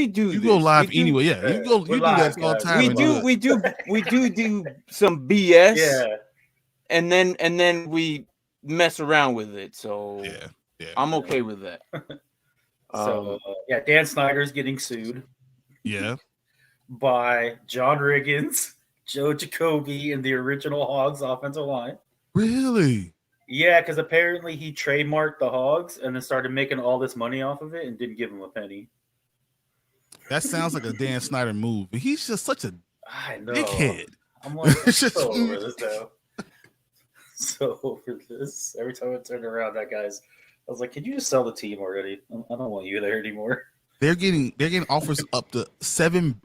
do. You this. go live we do, anyway. Yeah, you go. You do live, that all the guys. time. We do some BS. Yeah. And then we mess around with it. So Yeah. I'm okay with that. So Dan Snyder's getting sued Yeah. by John Riggins, Joe Jacoby, and the original Hogs offensive line. Really? Yeah, because apparently he trademarked the Hogs and then started making all this money off of it and didn't give him a penny. That sounds like a Dan Snyder move, but he's just such a I know. dickhead. I'm like, I'm so over this now. So over this. Every time I turn around, that guy's. I was like, "Can you just sell the team already? I don't want you there anymore." They're getting offers up to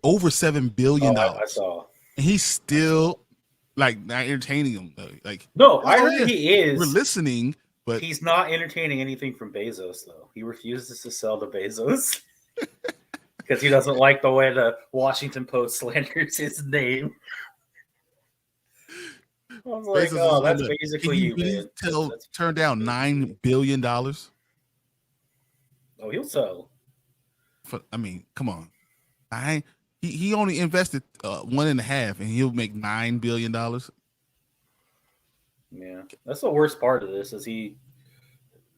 over $7 billion. I saw. And he's still like not entertaining them. Like no, I heard he is. We're listening, but he's not entertaining anything from Bezos though. He refuses to sell to Bezos because he doesn't like the way the Washington Post slanders his name. I was like, Bezos that's basically you, man. Turn down $9 billion. Oh, he'll sell. I mean, come on. He only invested 1.5, and he'll make $9 billion. Yeah, that's the worst part of this. Is he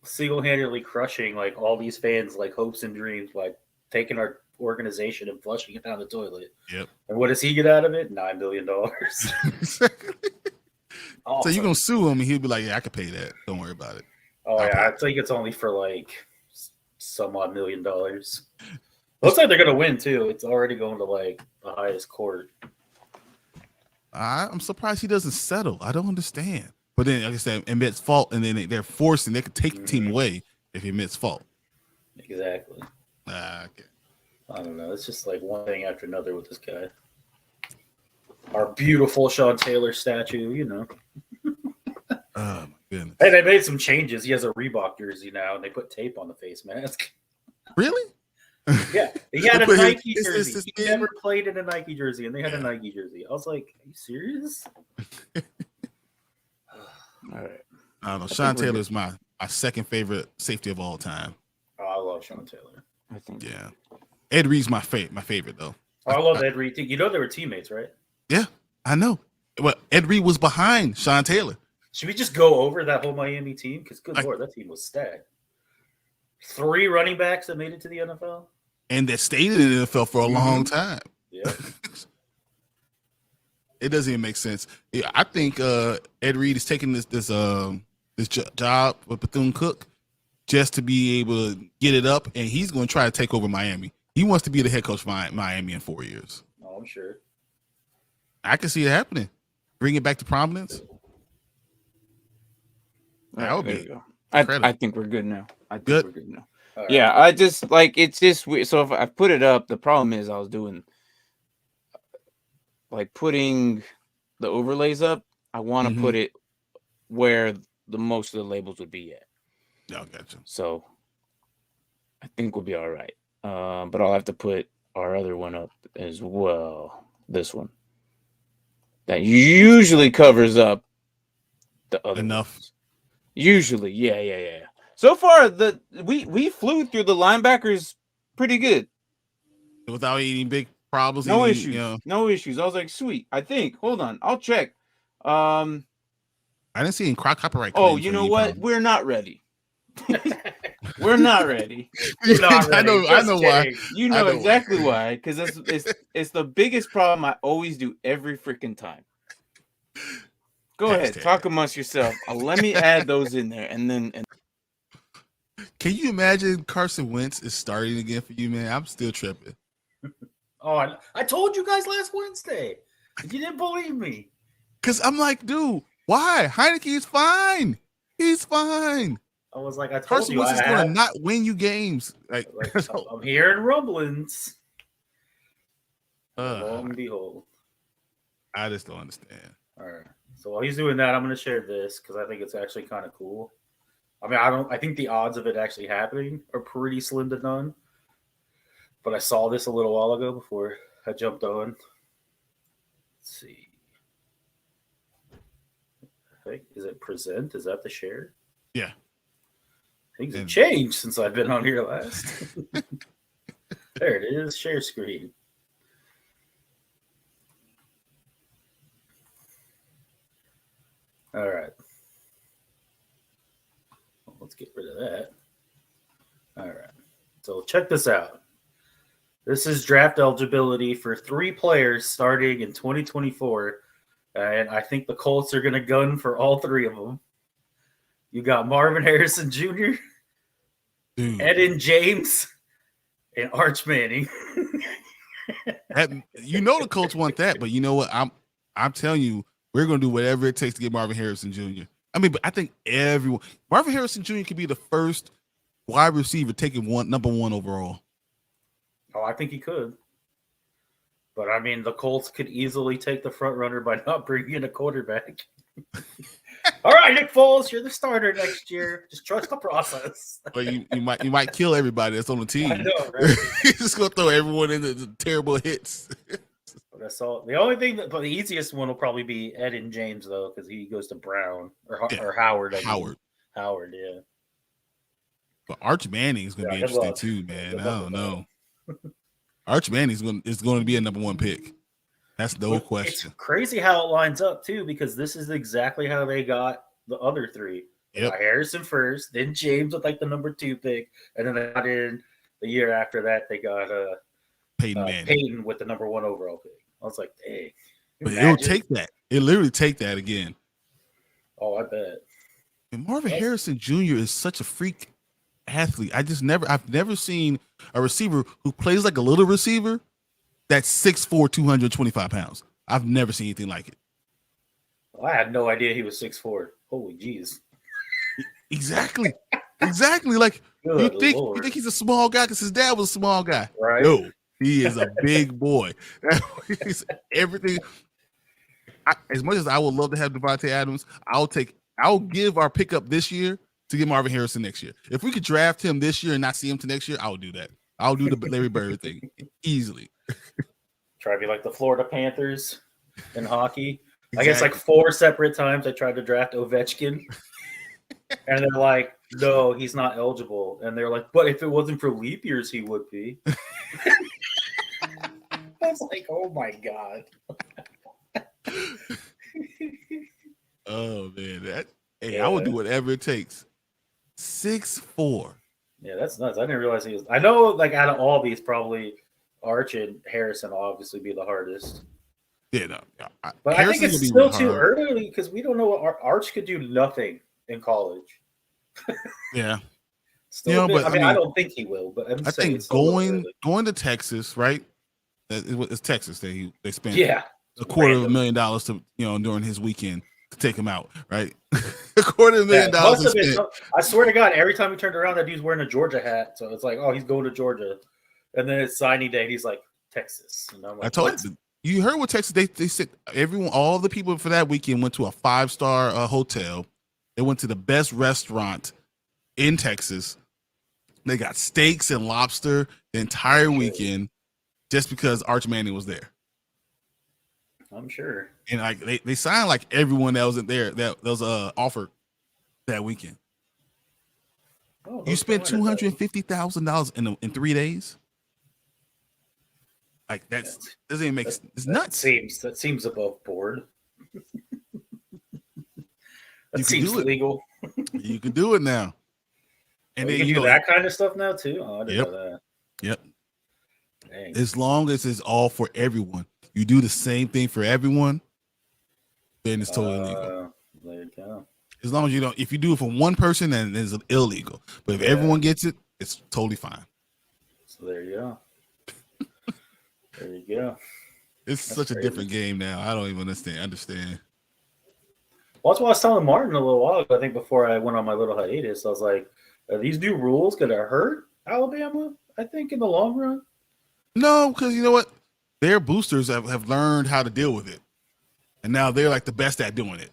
single-handedly crushing like all these fans' like hopes and dreams by taking our organization and flushing it down the toilet? Yep. And what does he get out of it? $9 billion. Awesome. So you're gonna sue him, and he'll be like, "Yeah, I could pay that. Don't worry about it." Oh yeah, I think it's only for like some odd $1 million. Looks like they're gonna win too. It's already going to like the highest court. I'm surprised he doesn't settle. I don't understand. But then, like I said, admits fault, and then they're forcing. They could take the team away if he admits fault. Exactly. Okay. I don't know. It's just like one thing after another with this guy. Our beautiful Sean Taylor statue, you know. Oh my goodness. Hey, they made some changes. He has a Reebok jersey now, and they put tape on the face mask. Really? Yeah, he had a Nike jersey. He never played in a Nike jersey, and they had a Nike jersey. I was like, "Are you serious?" All right. I don't know. Sean Taylor is my second favorite safety of all time. Oh, I love Sean Taylor. I think. Yeah. Ed Reed's my favorite though. Oh, I love Ed Reed. You know they were teammates, right? Yeah, I know. Well, Ed Reed was behind Sean Taylor. Should we just go over that whole Miami team? Because good Lord, that team was stacked. 3 running backs that made it to the NFL. And that stayed in the NFL for a long time. Yeah. It doesn't even make sense. I think Ed Reed is taking this job with Bethune-Cookman just to be able to get it up, and he's going to try to take over Miami. He wants to be the head coach of Miami in 4 years. Oh, I'm sure. I can see it happening. Bring it back to prominence. That would be. I think we're good now. We're good now. Right. Yeah, I just like it's just weird. So if I put it up, the problem is I was doing like putting the overlays up. I want to put it where the most of the labels would be at. Yeah, gotcha. So I think we'll be all right. But I'll have to put our other one up as well. This one that usually covers up the other enough. Ones. Usually, yeah. So far, we flew through the linebackers pretty good without any big problems. No issues. No issues. I was like, sweet. I think. Hold on, I'll check. I didn't see any copyright. Oh, you know what? Problem. We're not ready. We're not ready. We're not ready. I know why. You know exactly why. Because it's the biggest problem I always do every freaking time. Go ahead, talk amongst yourself. Let me add those in there, and then. Can you imagine Carson Wentz is starting again for you, man? I'm still tripping. Oh, I told you guys last Wednesday. You didn't believe me. Because I'm like, dude, why? Heineke is fine. He's fine. I was like, I told Carson you. Wentz is going to not win you games. Like I'm hearing rumblings. Lo and behold. I just don't understand. All right. So while he's doing that, I'm going to share this because I think it's actually kind of cool. I mean, I think the odds of it actually happening are pretty slim to none. But I saw this a little while ago before I jumped on. Let's see. Is it present? Is that the share? Yeah. Things have changed since I've been on here last. There it is. Share screen. All right. Let's get rid of that. All right. So check this out. This is draft eligibility for 3 players starting in 2024. And I think the Colts are going to gun for all 3 of them. You got Marvin Harrison Jr., Dude. Eden James, and Arch Manning. The Colts want that, but you know what? I'm telling you, we're going to do whatever it takes to get Marvin Harrison Jr. I mean, but I think Marvin Harrison Jr. could be the first wide receiver taking number 1 overall. Oh, I think he could. But I mean, the Colts could easily take the front runner by not bringing in a quarterback. All right, Nick Foles, you're the starter next year. Just trust the process. But you might kill everybody that's on the team. I know, right? You're just gonna throw everyone into the terrible hits. But that's all. The only thing but the easiest one will probably be Eden James though, because he goes to Brown or Howard. Howard, yeah. But Arch Manning is gonna be interesting too, man. I don't know. Arch Manning is going to be a number 1 pick. That's no question. It's crazy how it lines up too, because this is exactly how they got the other 3. They got Harrison first, then James with like the number 2 pick, and then they got in the year after that they got Peyton with the number 1 overall pick. I was like, dang. But it'll take that. It literally take that again. Oh, I bet. And Marvin Harrison Jr. is such a freak athlete. I've never seen a receiver who plays like a little receiver that's 6'4", 225 pounds. I've never seen anything like it. Well, I had no idea he was 6'4". Holy jeez. Exactly. Like you think he's a small guy because his dad was a small guy. Right. No, he is a big boy. He's everything. As much as I would love to have Devontae Adams, I'll give our pickup this year to get Marvin Harrison next year. If we could draft him this year and not see him to next year, I would do that. I'll do the Larry Bird thing easily. Try to be like the Florida Panthers in hockey. Exactly. I guess like 4 separate times I tried to draft Ovechkin. And they're like, no, he's not eligible. And they're like, but if it wasn't for leap years, he would be. I was like, oh my God. Oh man, I would do whatever it takes. 6'4". Yeah, that's nuts. I didn't realize he was. I know, like out of all these, probably Arch and Harrison will obviously be the hardest. Yeah, no, but I think it's still too early because we don't know what Arch could do. Nothing in college. Yeah. Still, but I mean, I don't think he will. But I think going to Texas, right? It's Texas. They spent $250,000 to during his weekend to take him out, right? $250,000. I swear to God, every time he turned around, that dude's wearing a Georgia hat. So it's like, oh, he's going to Georgia, and then it's signing day. And he's like Texas. And I'm like, I told you. You heard what Texas? They said all the people for that weekend went to a 5-star hotel. They went to the best restaurant in Texas. They got steaks and lobster the entire weekend just because Arch Manning was there. I'm sure. And like they signed like everyone that was in there that was offered that weekend. Oh, you spent $250,000 in 3 days. Like that doesn't even make sense. It's nuts. That seems above board. That seems legal. You can do it now. And then you do that kind of stuff now too. Oh, I didn't know that. Yep. Dang. As long as it's all for everyone, you do the same thing for everyone, then it's totally legal. There you go. As long as you don't, if you do it for one person, then it's illegal. But if everyone gets it, it's totally fine. So there you go. There you go. It's such a different game now. I don't even understand. Well, that's what I was telling Martin a little while ago. I think before I went on my little hiatus, I was like, are these new rules going to hurt Alabama? I think in the long run. No, because you know what? Their boosters have learned how to deal with it. And now they're like the best at doing it.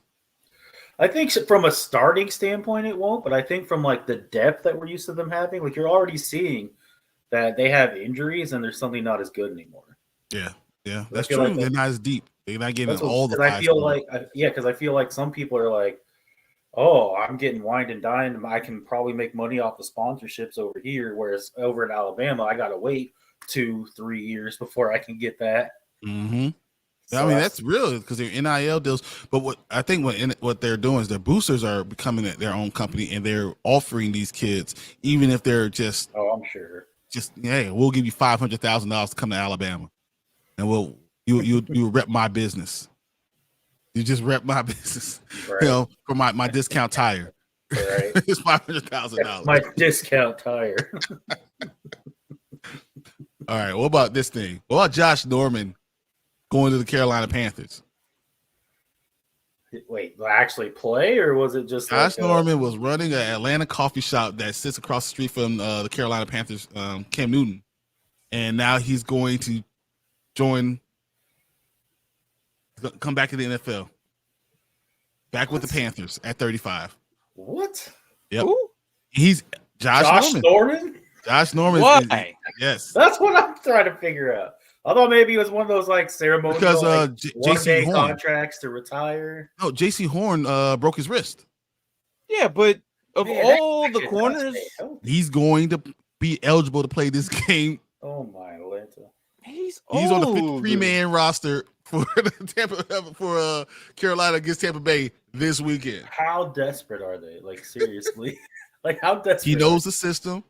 I think from a starting standpoint, it won't. But I think from like the depth that we're used to them having, like you're already seeing that they have injuries and there's something not as good anymore. Yeah, that's true. Like they're not as deep. They're not getting all the. I feel like, because I feel like some people are like, "Oh, I'm getting wined and dined. I can probably make money off the sponsorships over here, whereas over in Alabama, I gotta wait 2-3 years before I can get that. Mm-hmm. So I mean, that's real because they're NIL deals. But what they're doing is their boosters are becoming their own company, and they're offering these kids, even if they're just, I'm sure. hey, we'll give you $500,000 to come to Alabama, and you rep my business. You just rep my business, Right. for my discount tire. Right. It's $500,000. My discount tire. All right. What about this thing? What about Josh Norman going to the Carolina Panthers? Wait, actually play, or was it just Josh Norman was running an Atlanta coffee shop that sits across the street from the Carolina Panthers, Cam Newton, and now he's going to come back to the NFL, back with the Panthers at 35. What? Yep. Ooh. He's Josh Norman. Josh Norman. Why? Yes. That's what I'm trying to figure out. Although maybe it was one of those like ceremonial Because one-day JC Horn contracts to retire. No, JC Horn broke his wrist. Yeah, but of all the corners, he's going to be eligible to play this game. Oh my Atlanta. He's on the 53-man roster for the Carolina against Tampa Bay this weekend. How desperate are they? Like seriously, like how desperate? He knows the system.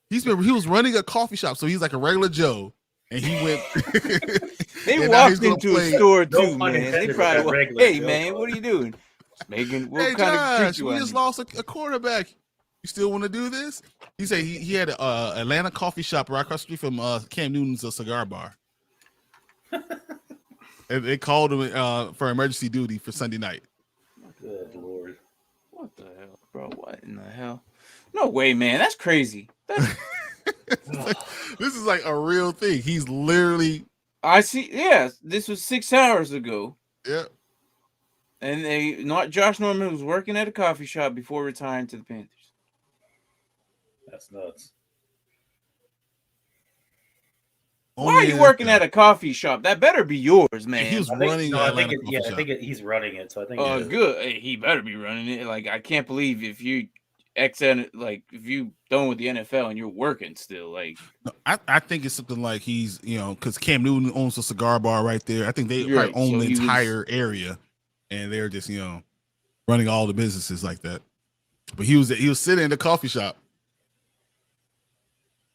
He was running a coffee shop, so he's like a regular Joe, and he went. They walked into a store too, man. They probably, hey man, what are you doing? Megan, what kind of creature we just lost a quarterback. You still want to do this? He said he had a Atlanta coffee shop right across the street from Cam Newton's cigar bar. And they called him for emergency duty for Sunday night. Good Lord. What the hell, bro? What in the hell? No way, man. That's crazy. This is like a real thing. He's literally. I see. Yeah, this was 6 hours ago. Yeah. And not Josh Norman was working at a coffee shop before retiring to the Panthers. That's nuts. Why are you working at a coffee shop? That better be yours, man. He was running. I think he's running it. So I think. Good. Hey, he better be running it. Like I can't believe if you if you done with the NFL and you're working still. Like I think it's something like he's because Cam Newton owns a cigar bar right there. I think they own the entire area, and they're just running all the businesses like that. But he was sitting in the coffee shop.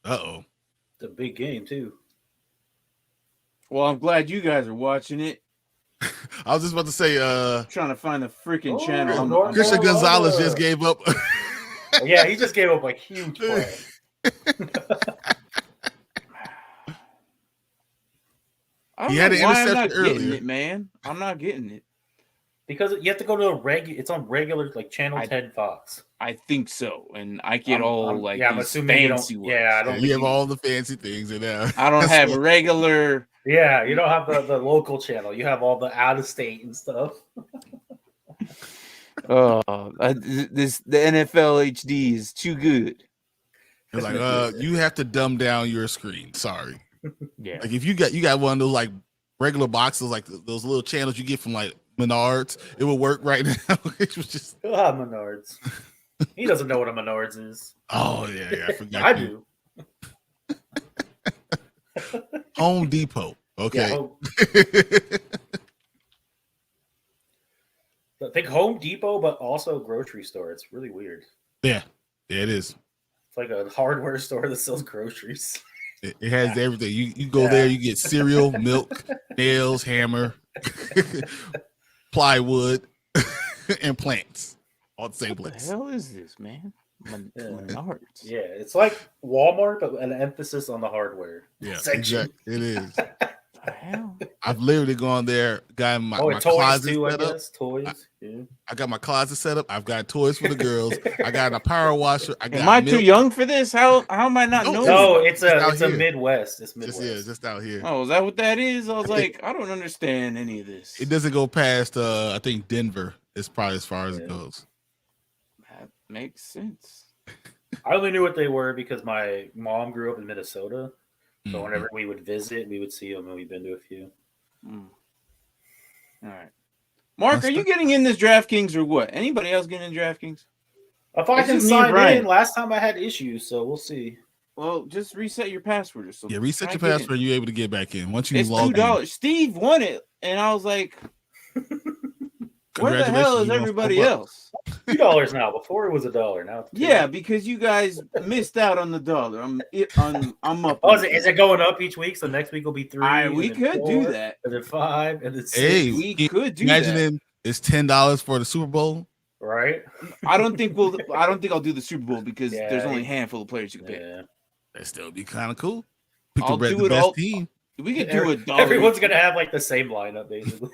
It's a big game too. Well, I'm glad you guys are watching it. I was just about to say, trying to find the freaking channel. Christian Gonzalez just gave up. Yeah, he just gave up a huge play. He had an interception earlier. Man, I'm not getting it. Because you have to go to it's on regular channel 10 Fox. I think so, and I get I'm assuming fancy ones. Yeah, I don't. You have all the fancy things in there. I don't have regular. Yeah, you don't have the local channel. You have all the out of state and stuff. The NFL HD is too good. It's like you have to dumb down your screen. Sorry. Yeah. Like if you got one of those regular boxes, like those little channels you get from Menards, it will work right now. It was just Menards. He doesn't know what a Menards is. Oh yeah, I forgot. I do. Home Depot. Okay. Yeah, I think Home Depot, but also a grocery store. It's really weird. Yeah, it is. It's like a hardware store that sells groceries. It has everything. You go there, you get cereal, milk, nails, hammer, plywood, and plants. All the same place. What the hell is this, man? Menards. Yeah, it's like Walmart, but an emphasis on the hardware. Yeah, section. Exactly. It is. The hell? I've literally gone there, got my toys closet too, set I up. guess. Toys. Yeah. I got my closet set up. I've got toys for the girls. I got a power washer. Am I too young for this? How am I not knowing? No, it's a Midwest. It's Midwest. Just out here. Oh, is that what that is? I was like, I don't understand any of this. It doesn't go past I think Denver is probably as far as it goes. That makes sense. I only knew what they were because my mom grew up in Minnesota. So whenever we would visit, we would see them, and we've been to a few. All right. Mark, are you getting in this DraftKings or what? Anybody else getting in DraftKings? If I can sign in, last time I had issues, so we'll see. Well, just reset your password or something. Yeah, reset Try your to get in. password. You're able to get back in once you It's log in. $2. Steve won it, and I was like, "Where the hell is You won everybody $4. else?" $2 now. Before it was $1. Now it's $2. Yeah, because you guys missed out on the dollar. I'm up. Oh, is it going up each week? So next week will be 3. We and then could 4, do that. and then 5, and then 6. Hey, We could do imagine that. it's $10 for the Super Bowl. Right? I don't think I'll do the Super Bowl because Yeah, there's only a handful of players you can pick. Yeah. That still be kind of cool. Pick I'll do the it best all. team. We could do $1. Everyone's gonna have like the same lineup basically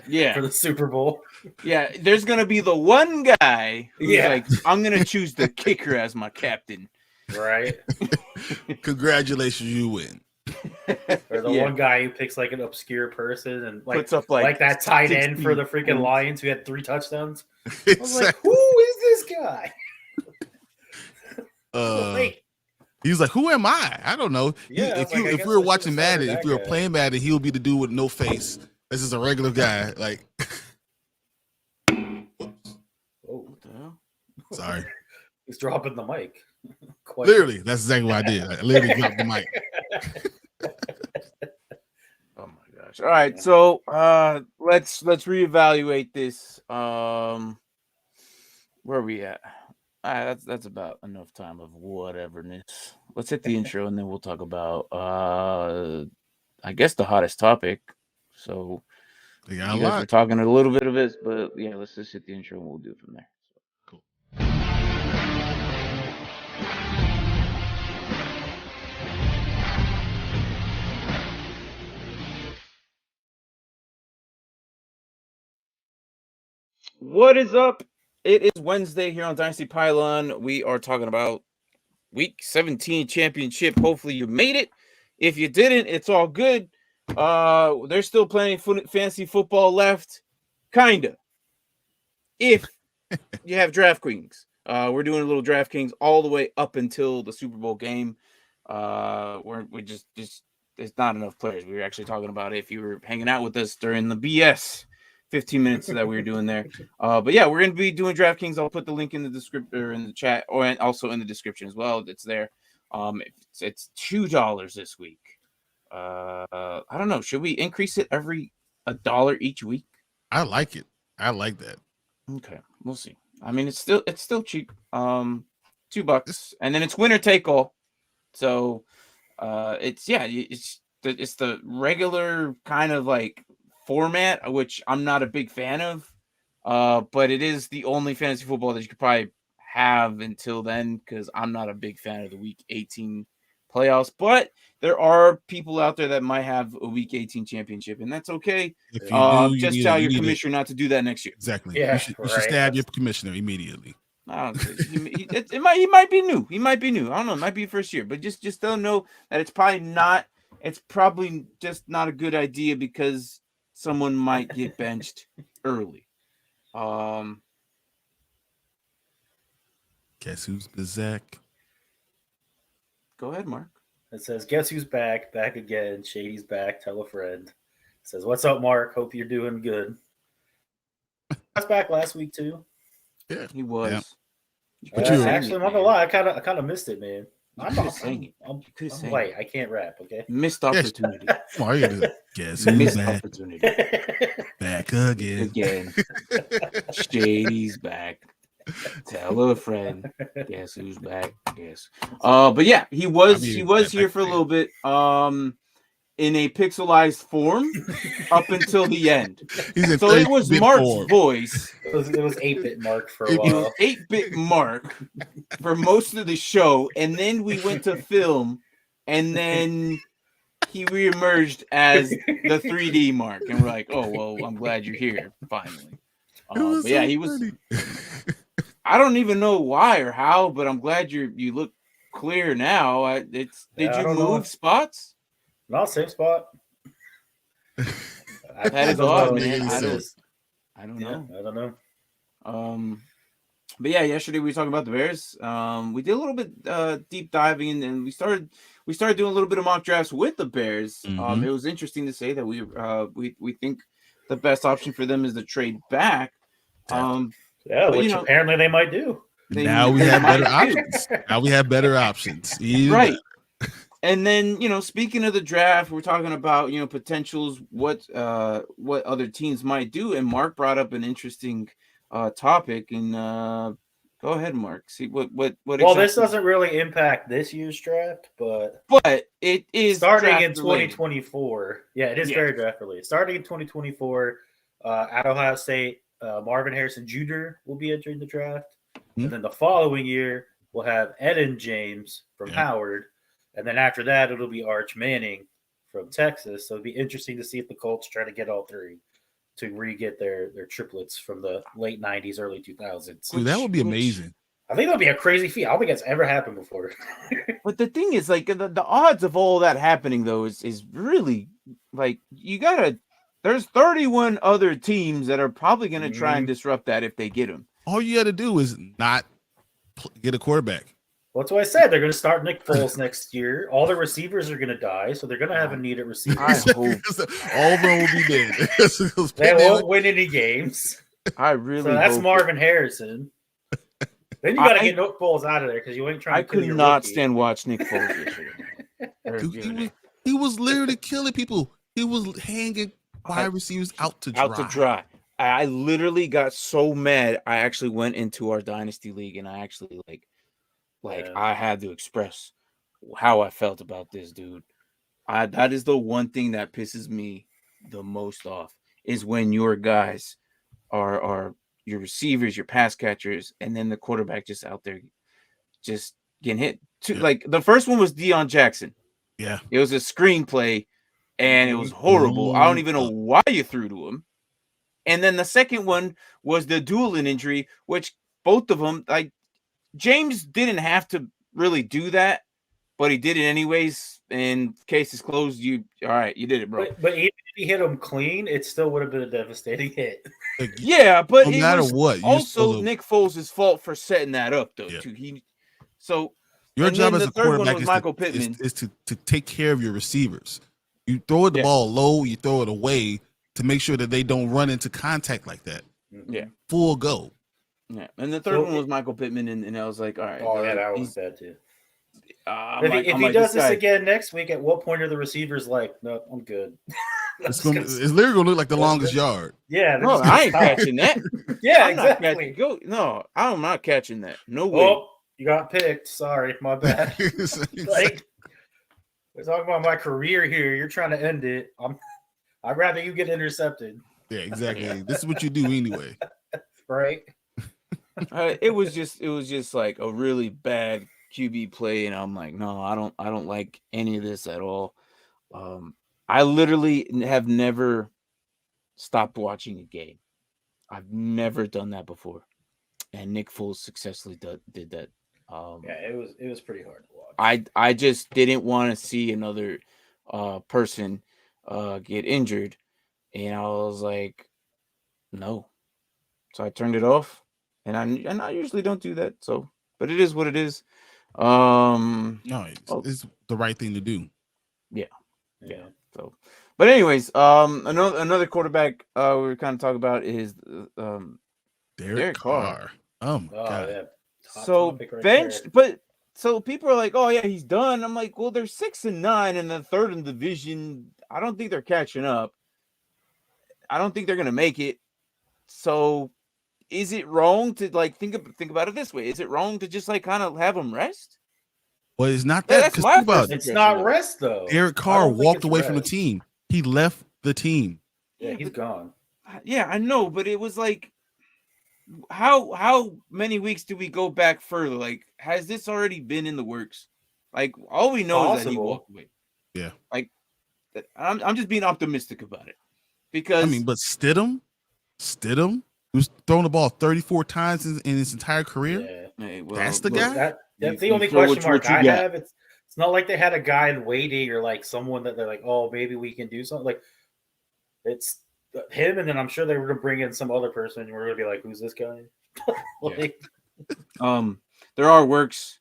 Yeah, for the Super Bowl. yeah. There's gonna be the one guy who's Yeah. like, I'm gonna choose the kicker as my captain. Right? Congratulations, you win. Or the one guy who picks like an obscure person and like Puts up like that tight end 60 for the freaking points. Lions who had 3 touchdowns. I was like, who is this guy? Wait. He's like, who am I? I don't know. Yeah, if like, I we guess were I should've watching started Madden, that if we were guy. playing Madden, he'll be the dude with no face. This is a regular guy. Like, Oh, What the hell? sorry. he's dropping the mic. Literally, that's exactly what I did. I literally dropped the mic. Oh my gosh. All right, so let's reevaluate this. Where are we at? That's about enough time of whateverness. Let's hit the intro and then we'll talk about I guess the hottest topic. So They you got a guys were lot. talking a little bit of this, but yeah, let's just hit the intro and we'll do it from there. Cool. What is up? It is Wednesday here on Dynasty Pylon. We are talking about Week 17 championship. Hopefully you made it. If you didn't, it's all good. There's still plenty of fantasy football left. Kinda. If you have DraftKings. We're doing a little DraftKings all the way up until the Super Bowl game. We just there's not enough players. We were actually talking about it if you were hanging out with us during the BS 15 minutes that we were doing there. But yeah, we're going to be doing DraftKings. I'll put the link in the description or in the chat, or also in the description as well. It's there. It's $2 this week. I don't know. Should we increase it every $1 each week? I like it. I like that. Okay, we'll see. I mean, it's still cheap. $2, and then it's winner take all. So, it's the regular kind of like format, which I'm not a big fan of. But it is the only fantasy football that you could probably have until then, because I'm not a big fan of the Week 18 playoffs. But there are people out there that might have a Week 18 championship, and that's okay. If you do, just tell your commissioner not to do that next year. Exactly. Yeah, you should stab your commissioner immediately. He might be new. He might be new. I don't know. It might be first year, but just let him know that it's probably just not a good idea because someone might get benched early. Guess who's Bazak? Go ahead, Mark. It says, guess who's back? Back again. Shady's back. Tell a friend. It says, what's up, Mark? Hope you're doing good. I was back last week too. Yeah, He was. Yeah. Actually, I'm not gonna lie. I kind of missed it, man. I'm white. I can't rap. Okay. Missed opportunity. Come on, you gotta guess who's Missed back? opportunity. Back again. Shady's back. Tell a friend. Guess who's back? Guess. But yeah, he was here for a little bit. In a pixelized form up until the end. So it was Mark's voice. It was 8-bit Mark for a while. It was 8-bit Mark for most of the show, and then we went to film, and then he reemerged as the 3D Mark, and we're like, oh well, I'm glad you're here finally. But yeah, he was. I don't even know why or how, but I'm glad you look clear now. Did you move spots? No, same spot. That is odd, man. I don't know. I don't know. But yeah, yesterday we were talking about the Bears. We did a little bit deep diving, and we started doing a little bit of mock drafts with the Bears. Mm-hmm. It was interesting to say that we think the best option for them is to trade back. Which apparently they might do. Now we have better options. Now we have better options. Right. And then, speaking of the draft, we're talking about, potentials, what other teams might do. And Mark brought up an interesting topic. And go ahead, Mark. See what Well, exactly... this doesn't really impact this year's draft, but it is starting in 2024. Yeah, it is Yes. very draft related. Starting in 2024, at Ohio State, Marvin Harrison Jr. will be entering the draft. Hmm. And then the following year, we'll have Eden James from Howard. And then after that, it'll be Arch Manning from Texas. So it'll be interesting to see if the Colts try to get all three to re-get their triplets from the late 90s, early 2000s. Dude, that would be amazing. I think that would be a crazy feat. I don't think that's ever happened before. But the thing is, like, the odds of all that happening, though, is really, like, there's 31 other teams that are probably going to try and disrupt that if they get them. All you got to do is not get a quarterback. Well, that's what I said. They're going to start Nick Foles next year. All the receivers are going to die, so they're going to have a need at receiver. I hope all of them will be dead. They won't win any games. I really So that's hope Marvin Harrison. Then you got to get Nick Foles out of there because you ain't trying to kill your could not rookie. stand watch Nick Foles. Dude, he was literally killing people. He was hanging wide receivers out to dry. I literally got so mad. I actually went into our dynasty league and I actually I had to express how I felt about this dude. That is the one thing that pisses me the most off is when your guys are your receivers, your pass catchers, and then the quarterback just out there just getting hit. Like the first one was Deion Jackson. Yeah. It was a screenplay and it was horrible. I don't even know why you threw to him. And then the second one was the Doolin injury, which both of them, like, James didn't have to really do that, but he did it anyways. And case is closed. You did it, bro. But even if he hit him clean, it still would have been a devastating hit. Yeah, but no matter what, also Nick Foles' fault for setting that up, though. Yeah. Too. Your job as a quarterback is to take care of your receivers. You throw the ball low, you throw it away to make sure that they don't run into contact like that. Yeah, full go. Yeah, and the third one was Michael Pittman, and I was like, all right. Oh, yeah, that was bad too. If he does this again next week, at what point are the receivers like, no, I'm good? It's literally going to look like the longest yard. Yeah. No, I ain't catching that. Yeah, I'm exactly. No, I'm not catching that. No way. Oh, you got picked. Sorry, my bad. Like, we're talking about my career here. You're trying to end it. I'd rather you get intercepted. Yeah, exactly. This is what you do anyway. Right. It was just like a really bad QB play, and I'm like, no, I don't like any of this at all. I literally have never stopped watching a game. I've never done that before, and Nick Foles successfully did that. It was pretty hard to watch. I just didn't want to see another person get injured, and I was like, no. So I turned it off, and I usually don't do that. So, but it is what it is. No, it's the right thing to do. Yeah. So, but anyways, another quarterback we were kind of talking about is Derek Carr. Oh my god. Yeah. So benched, but so people are like, oh yeah, he's done. I'm like, well, they're 6-9 and the third in the division. I don't think they're catching up. I don't think they're gonna make it. So, is it wrong to think about it this way? Is it wrong to just kind of have them rest? Well, it's not that. That's my about it's not rest though. Derek Carr walked away from the team. He left the team. Yeah, he's gone. Yeah, I know, but it was like, how many weeks do we go back further? Like, has this already been in the works? Like, all we know is that he walked away. Yeah. Like, I'm just being optimistic about it because but Stidham who's thrown the ball 34 times in his entire career. Yeah. Hey, well, that's the guy. That's the only question mark I have. It's not like they had a guy in waiting or like someone that they're like, oh, maybe we can do something. Like, it's him, and then I'm sure they were gonna bring in some other person, and we're gonna be like, who's this guy? There are works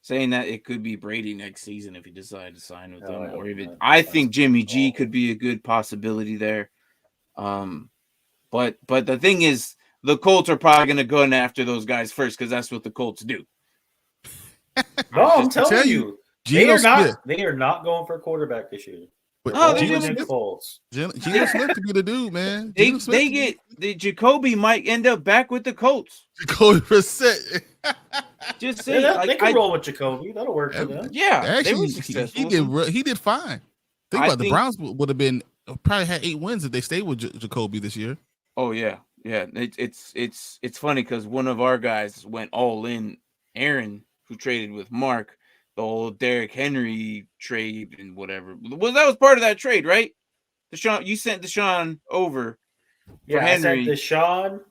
saying that it could be Brady next season if he decided to sign with them, or even I think Jimmy G could be a good possibility there. But the thing is, the Colts are probably going to go in after those guys first because that's what the Colts do. No, I'm tell telling you, you, Geno Smith. They are not going for a quarterback this year. But Oh, They're they going just- with Nick Foles. Geno Smith to be the dude, man. They Geno Smith they to be- get the Jacoby might end up back with the Colts. Jacoby Brissett. Just saying, They like, can roll with Jacoby. That'll work for them. yeah, they were Actually, successful. he did fine. Think I about it, the think- Browns would have been probably had 8 wins if they stayed with Jacoby this year. Oh yeah. It's funny because one of our guys went all in. Aaron, who traded with Mark, the old Derrick Henry trade and whatever. That was part of that trade, right? Deshaun, you sent Deshaun over. Yeah, For I sent Henry. Deshaun,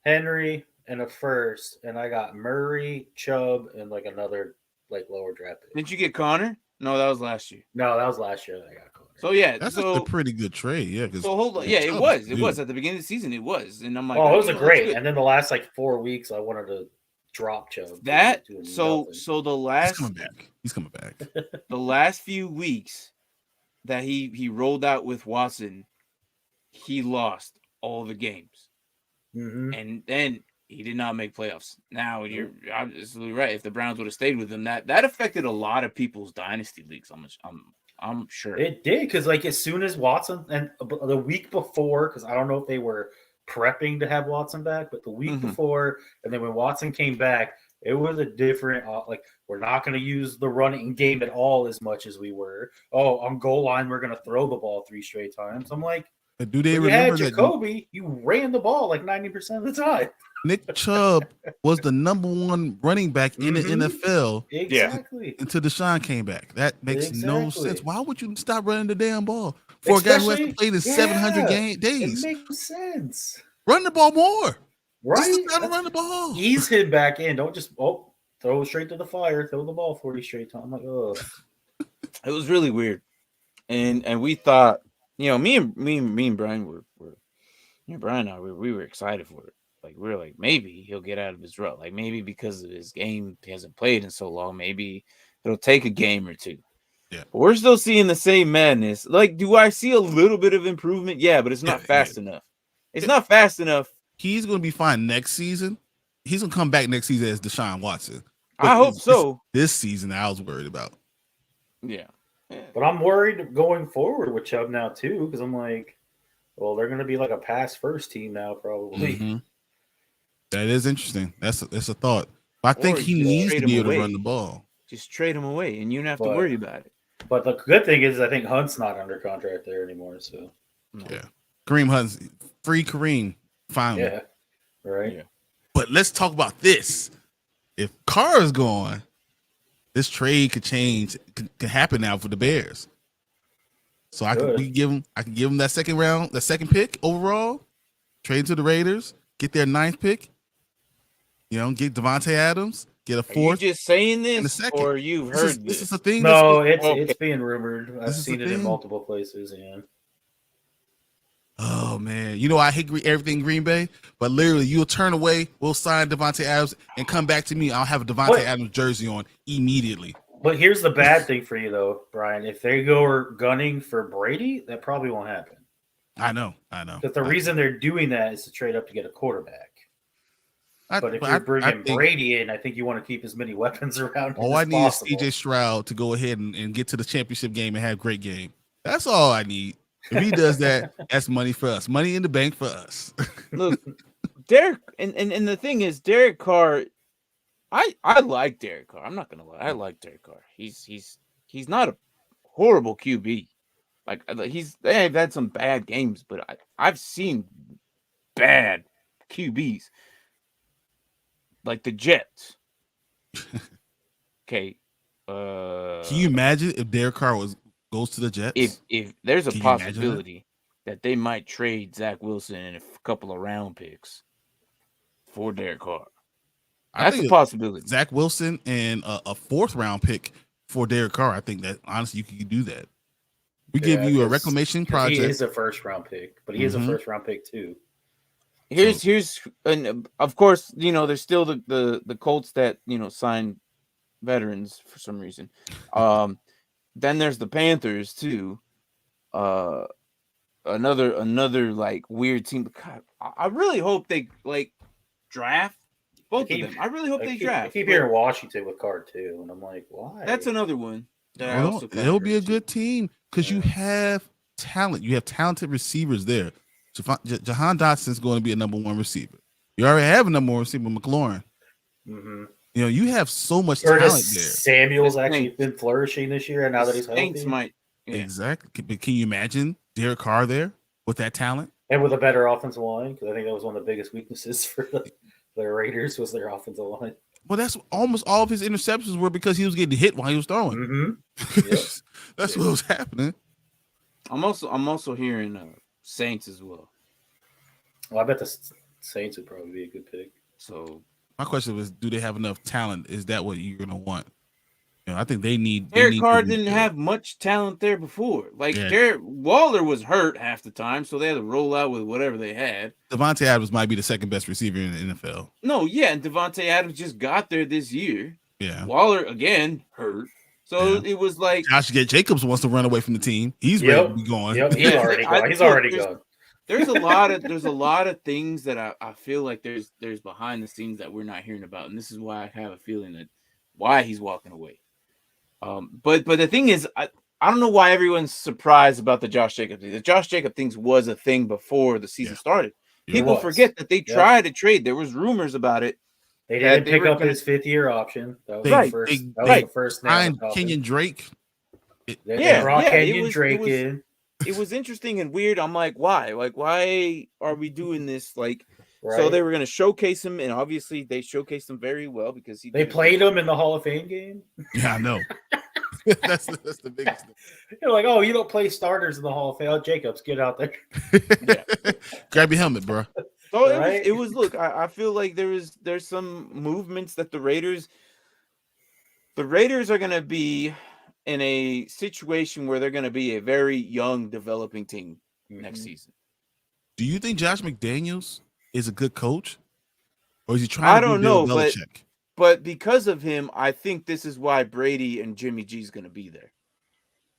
Henry, and a first, and I got Murray, Chubb, and like another like lower draft pick. Didn't you get Connor? No, that was last year. No, that was last year that I got Connor. So yeah, That's so a pretty good trade, yeah. so hold on, yeah, it was at the beginning of the season, it was, and I'm like, Oh, it was you a know, great. that's good. And then the last like 4 weeks, I wanted to drop Chubb. That Doing so nothing. so the He's last coming back. He's coming back. the last few weeks that he rolled out with Watson, he lost all the games, Mhm. and then he did not make playoffs. Now you're absolutely right. If the Browns would have stayed with him, that affected a lot of people's dynasty leagues. I'm sure It did because like as soon as Watson and the week before, because I don't know if they were prepping to have Watson back, but the week Mhm. before, and then when Watson came back, it was a different. Like we're not going to use the running game at all as much as we were. Oh, on goal line, we're going to throw the ball 3 straight times. I'm like, But do they when you had remember that Jacoby, you ran the ball like 90% of the time. Nick Chubb was the #1 running back in the Mhm. NFL Exactly. until Deshaun came back? That makes no Exactly. sense. Why would you stop running the damn ball for a guy who hasn't Especially- played in 700 yeah, days? It makes sense, Run the ball more. right? This is time to That's- run the ball. Ease him back in. Don't just throw it straight to the fire. Throw the ball 40 straight times. I'm like, oh, it was really weird, and we thought, me and Brian were Brian and I we were excited for it. Like we were like, maybe he'll get out of his rut. Like maybe because of his game he hasn't played in so long, maybe it'll take a game or two. Yeah. But we're still seeing the same madness. Like, do I see a little bit of improvement? Yeah, but it's not Yeah, fast enough. It's not fast enough. He's going to be fine next season. He's going to come back next season as Deshaun Watson. I hope so. This season, I was worried about. Yeah. but I'm worried going forward with Chubb now too, because I'm like, well, they're going to be like a pass first team now, probably. Mhm. That is interesting. That's a thought. But I think Or he just needs trade to be him able to away. run the ball. Just trade him away, and you don't have to But- worry about it. But the good thing is, I think Hunt's not under contract there anymore. So No. Yeah. Kareem Hunt's free Kareem. Finally. yeah, right. Yeah. But let's talk about this. If Carr is gone, this trade could change, could happen now for the Bears. So I Good. can give him that second pick overall, trade to the Raiders, get their 9th pick. Get Devontae Adams, get a Are you 4th. just saying a this, second. or you've This heard is this? a thing. No, Okay. it's being rumored. I've This is the seen it in thing. multiple places. Yeah. Oh man, I hate everything Green Bay, but literally you'll turn away, we'll sign Devontae Adams, and come back to me. I'll have a Devontae What? Adams jersey on immediately. But here's the bad thing for you, though, Brian. If they go gunning for Brady, that probably won't happen. I know. Because the reason they're doing that is to trade up to get a quarterback. But if I you're bringing think Brady in, I think you want to keep as many weapons around. all as I need possible. is CJ Stroud to go ahead and get to the championship game and have a great game. That's all I need. If he does that, that's money for us. Money in the bank for us. Look, Derek, and the thing is, Derek Carr. I like Derek Carr. I'm not gonna lie. I like Derek Carr. He's not a horrible QB. Like they've had some bad games, but I've seen bad QBs. Like the Jets. Okay. Can you imagine if Derek Carr goes to the Jets? If there's a Can you imagine that? possibility that they might trade Zach Wilson and a couple of round picks for Derek Carr. I That's think a possibility. Zach Wilson and a 4th round pick for Derek Carr. I think that honestly you could do that. We give you a 'cause- reclamation 'cause He project. is a first round pick, but he is a Mhm. first round pick too. Here's and of course, there's still the Colts that sign veterans for some reason. Then there's the Panthers too. Another like weird team. God, I really hope they draft both keep- of them. I really hope they I draft. keep hearing Washington with card 2, and I'm like, why? That's another one. That I Well, also it'll be a heard, too. good team because you have talent. You have talented receivers there. Jahan Dotson's going to be a number 1 receiver. You already have a number 1 receiver, McLaurin. Mm-hmm. You know, you have so much talent there. Samuel's actually been flourishing this year, and now that he's Saints healthy. might. Yeah. Exactly. But can you imagine Derek Carr there with that talent? And with a better offensive line, because I think that was one of the biggest weaknesses for the Raiders was their offensive line. Well, that's almost all of his interceptions were because he was getting hit while he was throwing. Mm-hmm. Yep. That's what was happening. I'm also hearing Saints as well. Well, I bet the Saints would probably be a good pick. So my question was, do they have enough talent? Is that what you're gonna want? You know, I think they need. Derek Carr didn't have much talent there before. Like Derek Waller was hurt half the time, so they had to roll out with whatever they had. Devontae Adams might be the second best receiver in the NFL. No, yeah, and Devontae Adams just got there this year. Yeah, Waller again hurt, so it was like Josh Jacobs wants to run away from the team. He's ready to be gone. Yep, he's already gone. He's already gone. There's a lot of things that I feel like there's behind the scenes that we're not hearing about, and this is why I have a feeling that why he's walking away. But the thing is, I don't know why everyone's surprised about the Josh Jacobs thing. The Josh Jacobs things was a thing before the season started. People forget that they tried to trade. There was rumors about it. They didn't pick up his 5th-year option. That was the first. Signed Kenyon Drake. They brought Kenyon Drake in. It was interesting and weird. I'm like, why? Like, why are we doing this? Like, so they were going to showcase him, and obviously they showcased him very well because they played him in the Hall of Fame game. Yeah, I know. that's the biggest thing. You're like, oh, you don't play starters in the Hall of Fame. Oh, Jacobs, get out there. Grab your helmet, bro. So it was. Look, I feel like there's some movements that the Raiders are going to be in a situation where they're going to be a very young developing team next season. Do you think Josh McDaniels is a good coach, or is he trying? I don't know, but because of him, I think this is why Brady and Jimmy G is going to be there.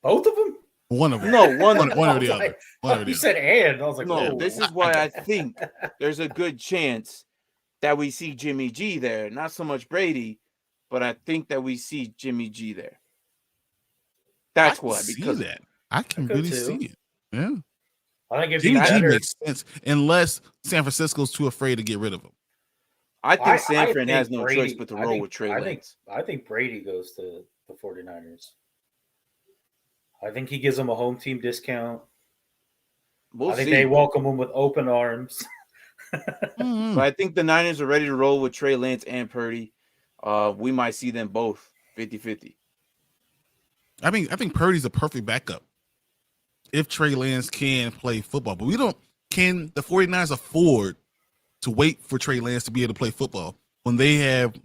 Both of them? One of them. No, one or the other. You said and. I was like, no. This is why I think there's a good chance that we see Jimmy G there. Not so much Brady, but I think that we see Jimmy G there. That's why. Because that I can really see it. Yeah. I think Jimmy G makes sense unless San Francisco's too afraid to get rid of him. I think San Fran has no choice but to roll with Trey Lance. I think Brady goes to the 49ers. I think he gives them a home team discount. I think they welcome him with open arms. But I think the Niners are ready to roll with Trey Lance and Purdy. We might see them both 50-50. I think Purdy's a perfect backup if Trey Lance can play football. But can the 49ers afford to wait for Trey Lance to be able to play football when they have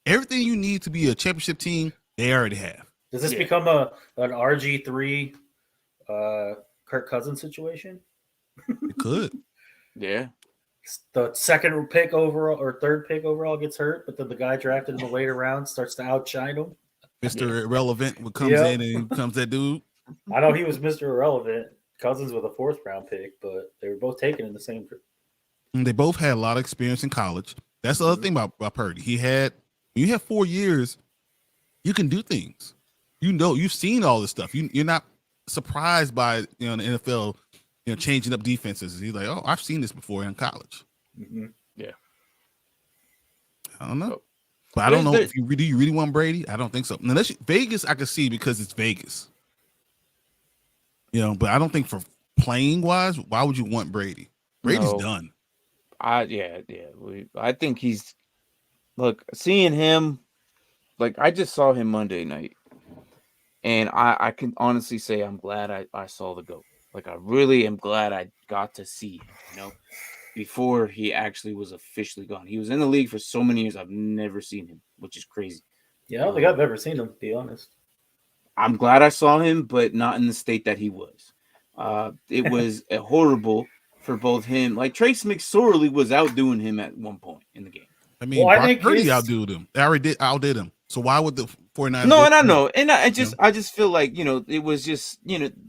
everything you need to be a championship team, they already have. Does this become an RG3 Kirk Cousins situation? It could. Yeah. The second pick overall or third pick overall gets hurt, but then the guy drafted in the later rounds starts to outshine him. Mr. Irrelevant comes in and becomes that dude. I know he was Mr. Irrelevant. Cousins with a 4th round pick, but they were both taken in the same group. And they both had a lot of experience in college. That's the other thing about Purdy. When you have 4 years, you can do things. You know, you've seen all this stuff. You're not surprised by the NFL, changing up defenses. He's like, oh, I've seen this before in college. Mm-hmm. Yeah, I don't know, but I don't know if you really want Brady. I don't think so. Unless Vegas, I can see because it's Vegas. But I don't think for playing wise, why would you want Brady? Brady's done. I think he's seeing him. Like I just saw him Monday night. And I can honestly say I'm glad I saw the GOAT. Like I really am glad I got to see him, before he actually was officially gone. He was in the league for so many years. I've never seen him, which is crazy. Yeah, I don't think I've ever seen him, to be honest. I'm glad I saw him, but not in the state that he was. It was horrible for both him. Like Trace McSorley was outdoing him at one point in the game. I mean, I think Purdy outdid him. They already outdid him. So why would the 49ers? No, and I know, and I just feel like it was just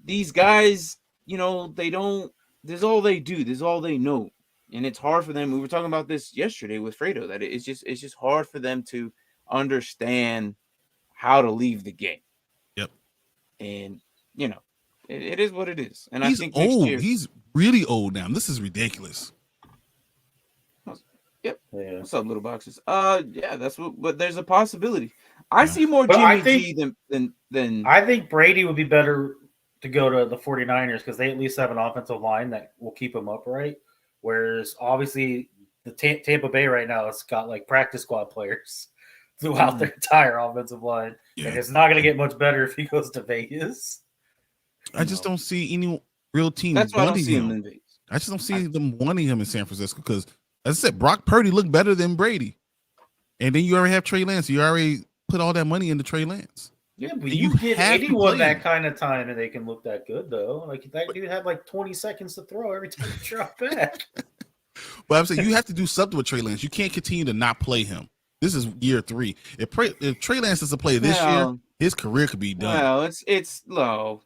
these guys, they don't. This is all they do. This is all they know. And it's hard for them. We were talking about this yesterday with Fredo, that it's just hard for them to understand how to leave the game. Yep. And it is what it is. And He's I think old. next year, He's really old now. This is ridiculous. Yep. Yeah. What's up, little boxes? Yeah, that's what. But there's a possibility. I Yeah. see more But I Jimmy G than. I think Brady would be better to go to the 49ers because they at least have an offensive line that will keep him upright. Whereas obviously the Tampa Bay right now has got like practice squad players throughout their entire offensive line. Yeah. And it's not going to get much better if he goes to Vegas. I just don't see any real team That's why I don't wanting see him him. in Vegas. I just don't see them wanting him in San Francisco because, as I said, Brock Purdy looked better than Brady. And then you already have Trey Lance. You already put all that money into Trey Lance. Yeah, but You you give have to anyone play that him. kind of time and they can look that good, though. Like, that dude had like 20 seconds to throw every time he dropped back. But I'm saying you have to do something with Trey Lance. You can't continue to not play him. This is year 3. If Trey Lance is a player this year, his career could be done. Well, it's low.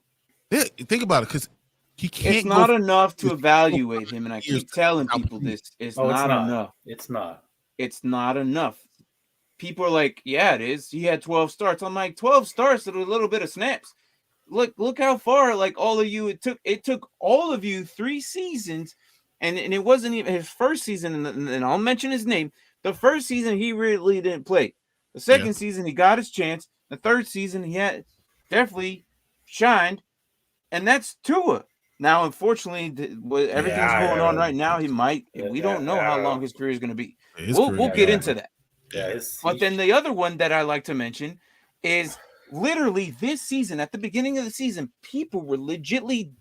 Yeah, think about it, because he can't. It's not go enough to evaluate him, and I years keep telling without people playing. this. It's Oh, not enough. It's not. It's not enough. People are like, yeah, it is. He had 12 starts. I'm like, 12 starts with a little bit of snaps. Look how far, like, all of you, it took all of you 3 seasons, and it wasn't even his first season, and I'll mention his name. The first season, he really didn't play. The second season, he got his chance. The third season, he had definitely shined, and that's Tua. Now, unfortunately, everything's going on right now. He might. We don't know how long his career is going to be. We'll get into that. Yeah, But then the other one that I like to mention is literally this season, at the beginning of the season, people were legitly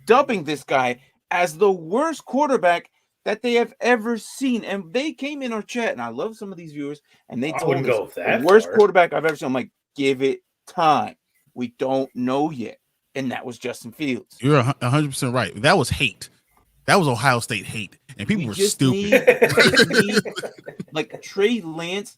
dubbing this guy as the worst quarterback that they have ever seen. And they came in our chat, and I love some of these viewers, and they told us the worst quarterback I've ever seen. I'm like, give it time. We don't know yet. And that was Justin Fields. You're 100% right. That was hate. That was Ohio State hate. And people were stupid. Need, like Trey Lance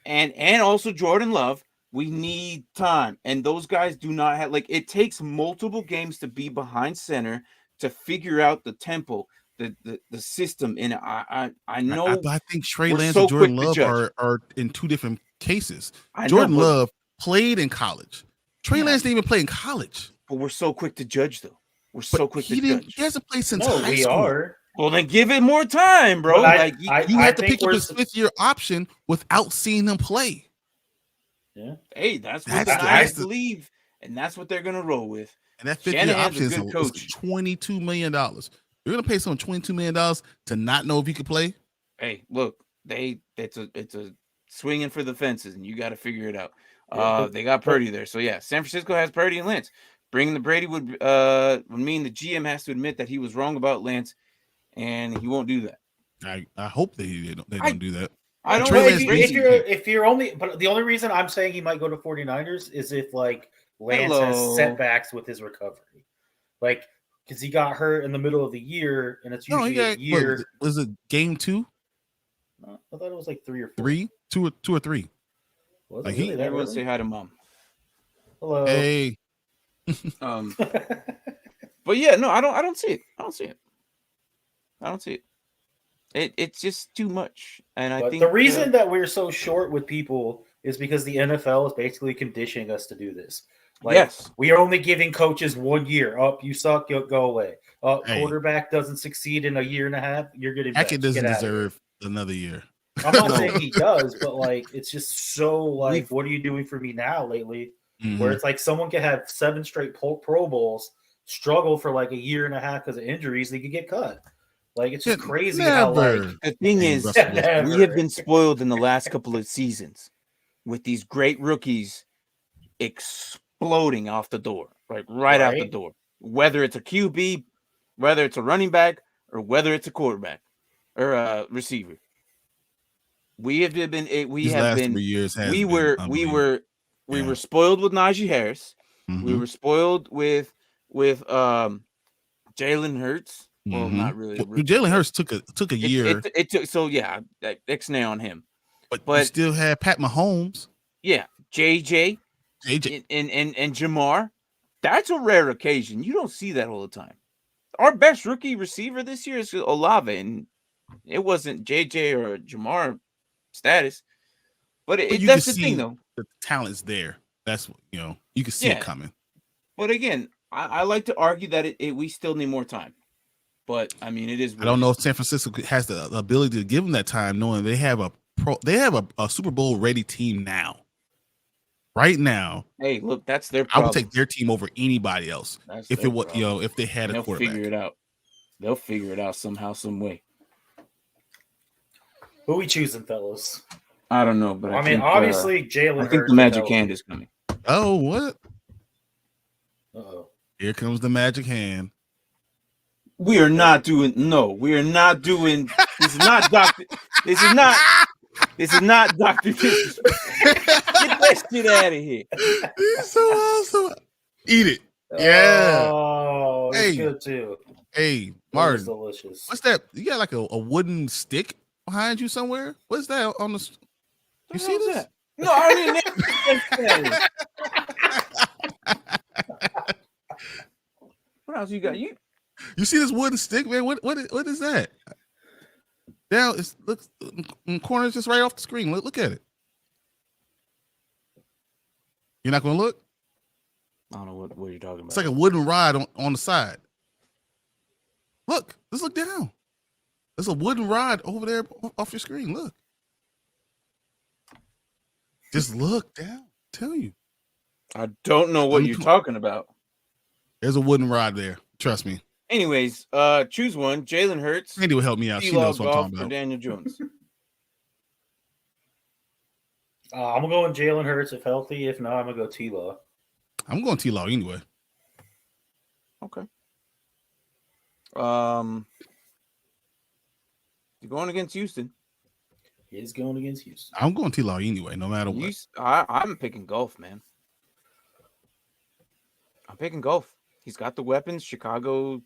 and also Jordan Love. We need time. And those guys do not have, like, it takes multiple games to be behind center to figure out the tempo, the system. And I know. I think Trey Lance and Jordan Love are in 2 different cases. Jordan Love played in college. Trey Lance didn't even play in college. But we're so quick to judge, though. We're so quick to judge. He hasn't played since high school. Are. Well, then give it more time, bro. Like you have to pick up his 5th-year option without seeing him play. Yeah. Hey, that's what I believe, and that's what they're gonna roll with. And that 5th-year option is $22 million. You're gonna pay someone $22 million to not know if he could play. Hey, look, it's a swinging for the fences, and you got to figure it out. They got Purdy there, so yeah, San Francisco has Purdy and Lance. Bringing the Brady would mean the GM has to admit that he was wrong about Lance, and he won't do that. I hope they don't do that. I don't know if you're only, but the only reason I'm saying he might go to 49ers is if like Lance has setbacks with his recovery, like because he got hurt in the middle of the year, and it's usually a year. Was it game 2? I thought it was like 3 or 4. 3, 2 or 3. Like everyone say hi to mom. Hello. Hey. But yeah, no, I don't see it. I don't see it. It's just too much. And I think the reason that we're so short with people is because the NFL is basically conditioning us to do this. Like, yes, we are only giving coaches 1 year. You suck, you'll go away. Quarterback doesn't succeed in a year and a half, you're getting Hackett doesn't deserve another year. I'm not saying he does, but like it's just so like, what are you doing for me now lately? Mm-hmm. Where it's like someone could have 7 straight Pro Bowls, struggle for like a year and a half because of injuries, they could get cut. Like it's just crazy how like the thing is we have been spoiled in the last couple of seasons with these great rookies exploding off the door, right out the door. Whether it's a QB, whether it's a running back, or whether it's a quarterback or a receiver. We have been 3 years. We were spoiled with Najee Harris. Mm-hmm. We were spoiled with Jalen Hurts. Well, not really. Jalen Hurts took a year. It took X-nay on him. But you still had Pat Mahomes. Yeah, JJ. And Jamar. That's a rare occasion. You don't see that all the time. our best rookie receiver this year is Olave, and it wasn't JJ or Jamar status. But But you can that's the see thing, though. the talent's there. That's you can see Yeah. it coming. But again, I like to argue that we still need more time. But I mean, it is. I don't know if San Francisco has the ability to give them that time, knowing they have a Super Bowl ready team now. Right now, Hey, look, that's their I problem. would take their team over anybody else if they had a quarterback. Figure it out. They'll figure it out somehow, some way. Who we choosing, fellas? I don't know, but I mean, obviously, Jalen Hurts. I think the magic hand is coming. Oh, what? Uh-oh. Here comes the magic hand. We are not doing. No, we are not doing. This is not Doctor. This is not. This is not Dr. Disrespect. Get that shit out of here. He's so awesome. Eat it. Yeah. Oh, Hey. good too. Hey, That was Martin. delicious. What's that? You got like a wooden stick behind you somewhere? What's that on the? You see this? That? No, I didn't. What else you got? You see this wooden stick, man? What is that? Down, it looks in the corner, just right off the screen. Look at it. You're not gonna look? I don't know what you're talking about. It's like a wooden rod on the side. Look, just look down. There's a wooden rod over there off your screen. Look. Just look down. Tell you. I don't know what you're talking about. There's a wooden rod there. Trust me. Anyways, choose one. Jalen Hurts. Andy will help me out. She T-Law knows what I'm Goff talking or about. Daniel Jones. I'm gonna go with Jalen Hurts if healthy. If not, I'm gonna go T-Law. I'm going T-Law anyway. Okay. You're going against Houston. He is going against Houston. I'm going T-Law anyway, no matter what. I'm picking Goff, man. I'm picking Goff. He's got the weapons. Chicago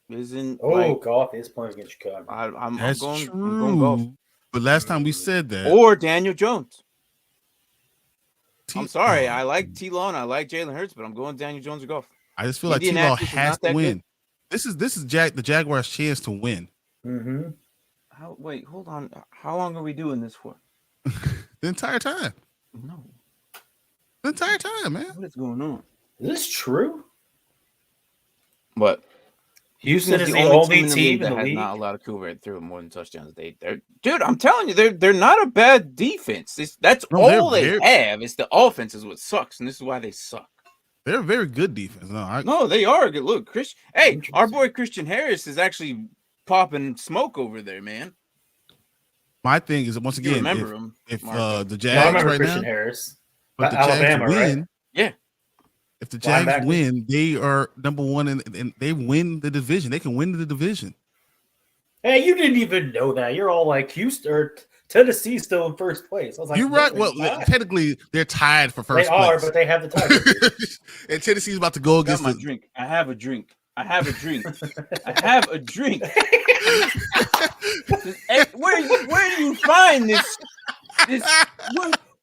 isn't. Goff is playing against Chicago. I'm That's going. true. I'm going Goff. But last time we said that. Or Daniel Jones. I'm sorry. I like T-Law and I like Jalen Hurts, but I'm going Daniel Jones or Goff. I just feel like T-Law has to win. This is the Jaguars' chance to win. Mm-hmm. Wait, hold on. How long are we doing this for? The entire time. No. The entire time, man. What is going on? Is this true? What? Houston is the only team that in the has league. not allowed a QB through more than touchdowns. Dude, I'm telling you, they're not a bad defense. That's all they have. It's the offense is what sucks, and this is why they suck. They're a very good defense. No, they are good. Look, hey, our boy Christian Harris is actually popping smoke over there, man. My thing is, once again, remember him, if the Jags I remember right Christian now, Harris. but the Alabama, Jags win, right? Yeah. If the Jags win, they are number one, and they win the division. They can win the division. Hey, you didn't even know that. You're all like Houston or Tennessee's still in first place. I was like, you're right. Well, technically, they're tied for first place. They are, but they have the title. And Tennessee's about to go against my drink. I have a drink. I have a drink. I have a drink. Where do you find this?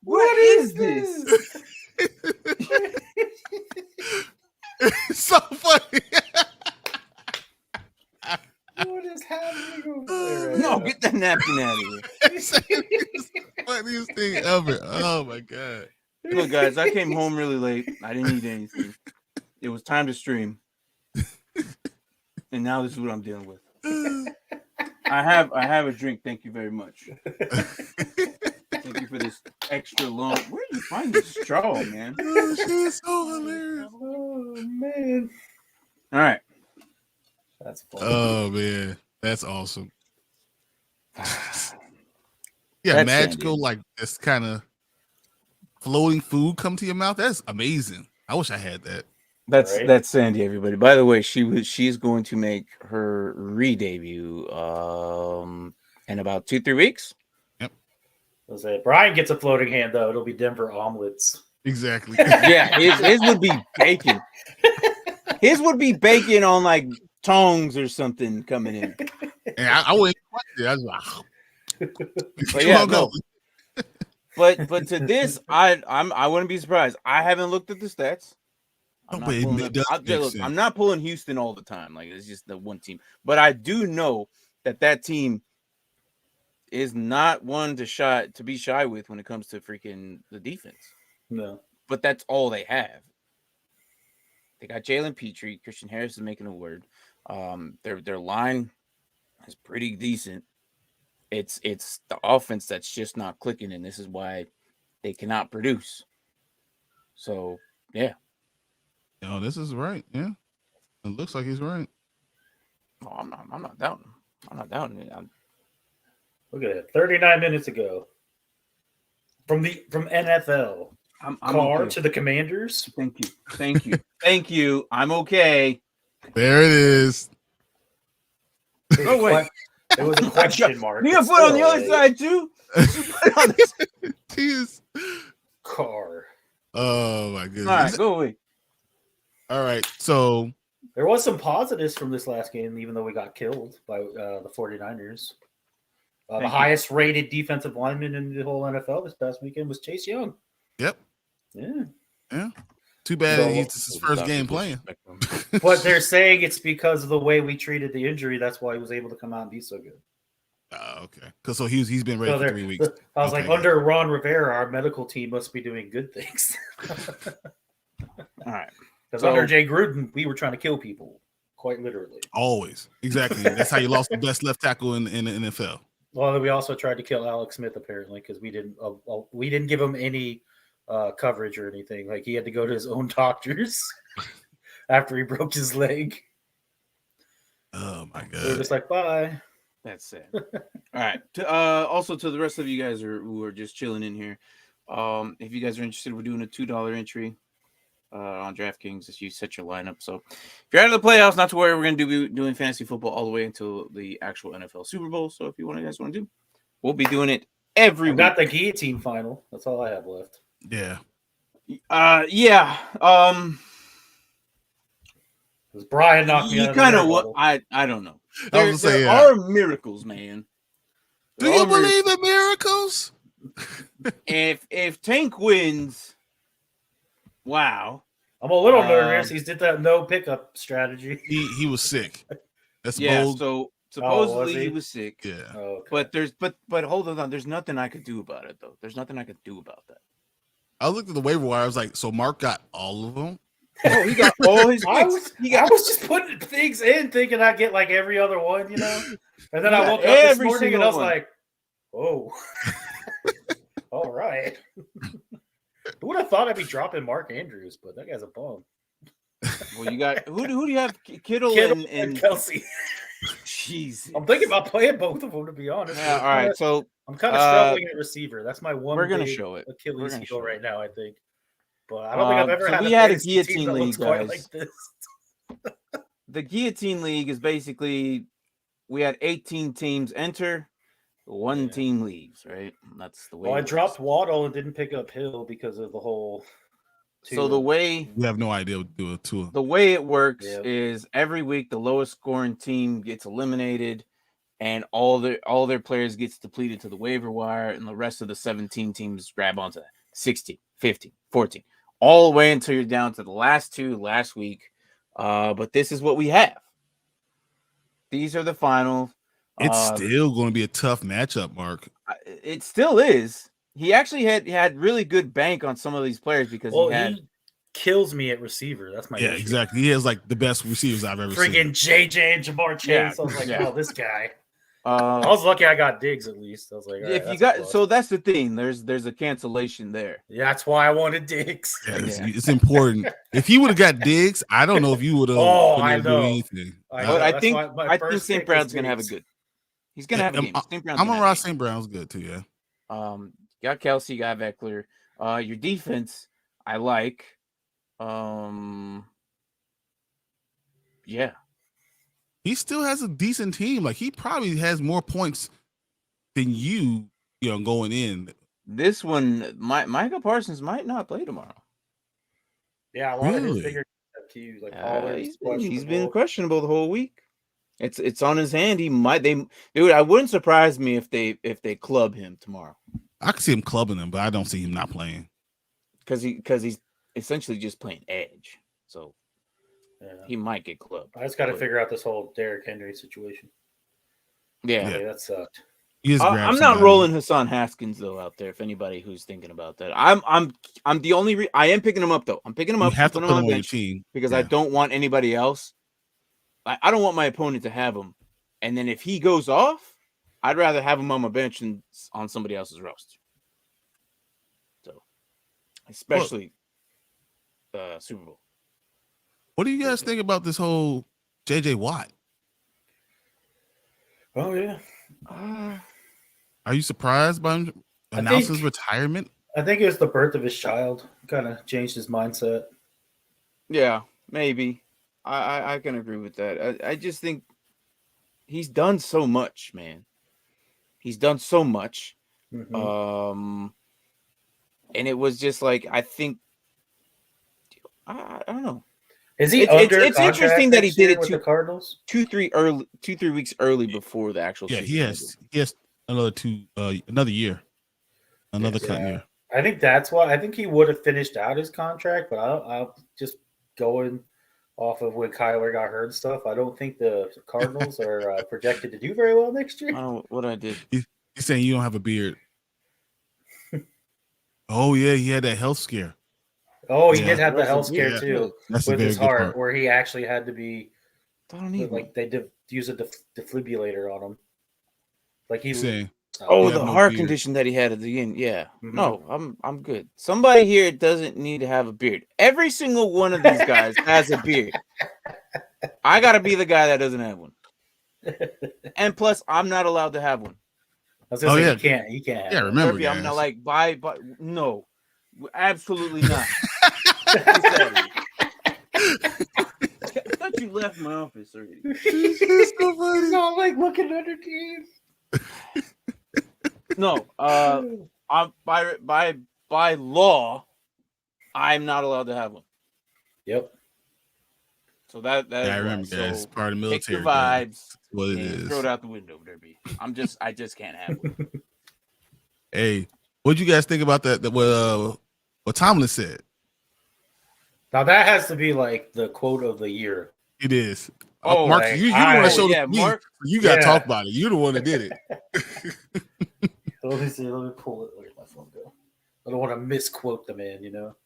What is this? It's so funny. What is happening over there? No, get that napkin out of here. It's the funniest thing ever. Oh my god. Look, guys, I came home really late. I didn't eat anything. It was time to stream. And now this is what I'm dealing with. I have a drink. Thank you very much. Thank you for this extra long. Where do you find this straw, man? Oh, she's so hilarious. Oh man. All right. That's funny. Oh man, that's awesome. Yeah, That's magical, Sandy. like this kind of floating food come to your mouth. That's amazing. I wish I had that. That's Sandy, everybody. By the way, she's going to make her re-debut in about 2-3 weeks. Yep. I'll say Brian gets a floating hand though. It'll be Denver omelets. Exactly. Yeah, his would be bacon. His would be bacon on like tongs or something coming in. And I wouldn't question it. I was like, But yeah, no. But to this, I wouldn't be surprised. I haven't looked at the stats. I'm No, not but pulling it up. does make Look, sense. I'm not pulling Houston all the time. Like it's just the one team. But I do know that team is not one to be shy with when it comes to freaking the defense. No. But that's all they have. They got Jalen Petrie, Christian Harris is making a word. Their line is pretty decent. It's the offense that's just not clicking, and this is why they cannot produce. So yeah. No, this is right. Yeah, it looks like he's right. No, I'm not doubting. I'm not doubting it. Look at it. 39 minutes ago. From NFL. I'm Carr okay. to the Commanders. Thank you. I'm okay. There it is. Oh wait, it was a question mark. You got foot on the other side too. Jeez. Carr. Oh my goodness. All right, go away. All right, so there was some positives from this last game, even though we got killed by the 49ers. The highest rated defensive lineman in the whole NFL this past weekend was Chase Young. Yep. Yeah. Too bad it's his first game playing. But they're saying it's because of the way we treated the injury. That's why he was able to come out and be so good. Okay. Because he's been ready for 3 weeks. I was like, under Ron Rivera, our medical team must be doing good things. All right. Because under Jay Gruden, we were trying to kill people, quite literally. Always. Exactly. That's how you lost the best left tackle in the NFL. Well, we also tried to kill Alex Smith, apparently, because we didn't give him any coverage or anything. Like, he had to go to his own doctors after he broke his leg. Oh, my God. So we're just like, bye. That's sad. All right. Also, to the rest of you guys who are just chilling in here, if you guys are interested, we're doing a $2 entry on DraftKings as you set your lineup. So if you're out of the playoffs, not to worry, we're going to be doing fantasy football all the way until the actual NFL Super Bowl. So if you guys want to do, we'll be doing it every week. Got the guillotine final. That's all I have left. Yeah. Yeah. Because Brian knocked me out. You kind of what? I don't know. There are miracles, man. Do you believe in miracles? If Tank wins, wow. I'm a little nervous. He did that no pickup strategy. He was sick. That's bold. So supposedly he was sick. Yeah. Oh, okay. But hold on. There's nothing I could do about it though. There's nothing I could do about that. I looked at the waiver wire. I was like, so Mark got all of them? Oh, he got all his picks. I was just putting things in thinking I'd get like every other one, you know? And then I woke up this morning and I was like, oh. All right. Who would have thought I'd be dropping Mark Andrews, but that guy's a bum. Well, you got who do you have? Kittle and Kelsey. Jeez. I'm thinking about playing both of them, to be honest. Yeah, all right. So I'm kind of struggling at receiver. That's my one. We're gonna show it. Achilles heel right now, I think. But I don't think I've ever had. We had a guillotine league, guys. like this. The guillotine league is basically we had 18 teams enter, one team leaves, right? That's the way. Well, I dropped Waddle and didn't pick up Hill because of the whole. So the way we have no idea what to do with Tua. The way it works is every week the lowest scoring team gets eliminated, and all their players gets depleted to the waiver wire, and the rest of the 17 teams grab onto that. 16, 15, 14, all the way until you're down to the last two last week. But this is what we have. These are the final. It's still going to be a tough matchup, Mark. It still is. He actually had really good bank on some of these players because he kills me at receiver. That's my issue. Exactly. He has like the best receivers I've ever seen. Friggin' JJ and Jamar Chase. Yeah. I was like, oh, this guy. I was lucky I got Diggs at least. I was like, if you got so that's the thing. There's a cancellation there. Yeah, that's why I wanted Diggs. Yeah, it's important. If he would have got Diggs, I don't know if you would have. Oh, I know. Anything. I think St. Brown's gonna have a good. He's gonna have a game. I'm on Ross St. Brown's good too. Yeah. Got Kelsey, got Eckler. Your defense, I like. Yeah. He still has a decent team. Like he probably has more points than you know, going in. This one, Micah Parsons might not play tomorrow. Yeah, a lot of his bigger cues, like he's been questionable the whole week. It's on his hand. He might dude. I wouldn't surprise me if they club him tomorrow. I could see him clubbing him, but I don't see him not playing because he's essentially just playing edge. So he might get clubbed. I just got to But- figure out this whole Derrick Henry situation. Yeah. Okay, that sucked. You just grab I'm not somebody. rolling Hassan Haskins though out there. If anybody who's thinking about that, I'm the only. I am picking him up though. I'm picking him You up. have to putting put him him on on your bench team because I don't want anybody else. I don't want my opponent to have him. And then if he goes off, I'd rather have him on my bench than on somebody else's roster. So, especially Super Bowl. What do you guys think about this whole JJ Watt? Oh yeah. Are you surprised by him announcing his retirement? I think it was the birth of his child. Kind of changed his mindset. Yeah, maybe. I can agree with that. I just think he's done so much, man. He's done so much. Mm-hmm. And it was just like, I think, I don't know. Is he It's interesting that he did it with the Cardinals? 2-3 weeks early before the actual Yeah, season. he has another year, another cut year. I think that's why. I think he would have finished out his contract, but I'll just going off of when Kyler got hurt and stuff. I don't think the Cardinals are projected to do very well next year. I don't know what I did. He's saying you don't have a beard. Oh yeah, he had that health scare. Oh, he did have the health scare Yeah. too That's with a very his good heart, part. where he actually had to be I don't need like they use a defibrillator on him. Like he He's saying, Oh, You the have no heart beard. condition that he had at the end. Yeah. Mhm. No, I'm good. Somebody here doesn't need to have a beard. Every single one of these guys has a beard. I gotta be the guy that doesn't have one. And plus, I'm not allowed to have one. I was gonna say yeah. he can't. Have yeah, it. remember, Kirby, I'm guys. not like bye, no, absolutely not. I thought you left my office already. It's so funny. He's not like looking under teams. No, I'm by law, I'm not allowed to have one. Yep. So that Yeah, I remember, so guys. Part of the pick military. your guys. vibes. What it And is. throw it out the window, Derby. I just can't have one. Hey, what'd you guys think about that? What Tomlin said? Now that has to be like the quote of the year. It is. Oh, Mark, like, you the one that showed yeah, it to me. Mark- You got to Yeah. talk about it. You're the one that did it. Let me see. Let me pull it. Where'd my phone go? I don't want to misquote the man. You know,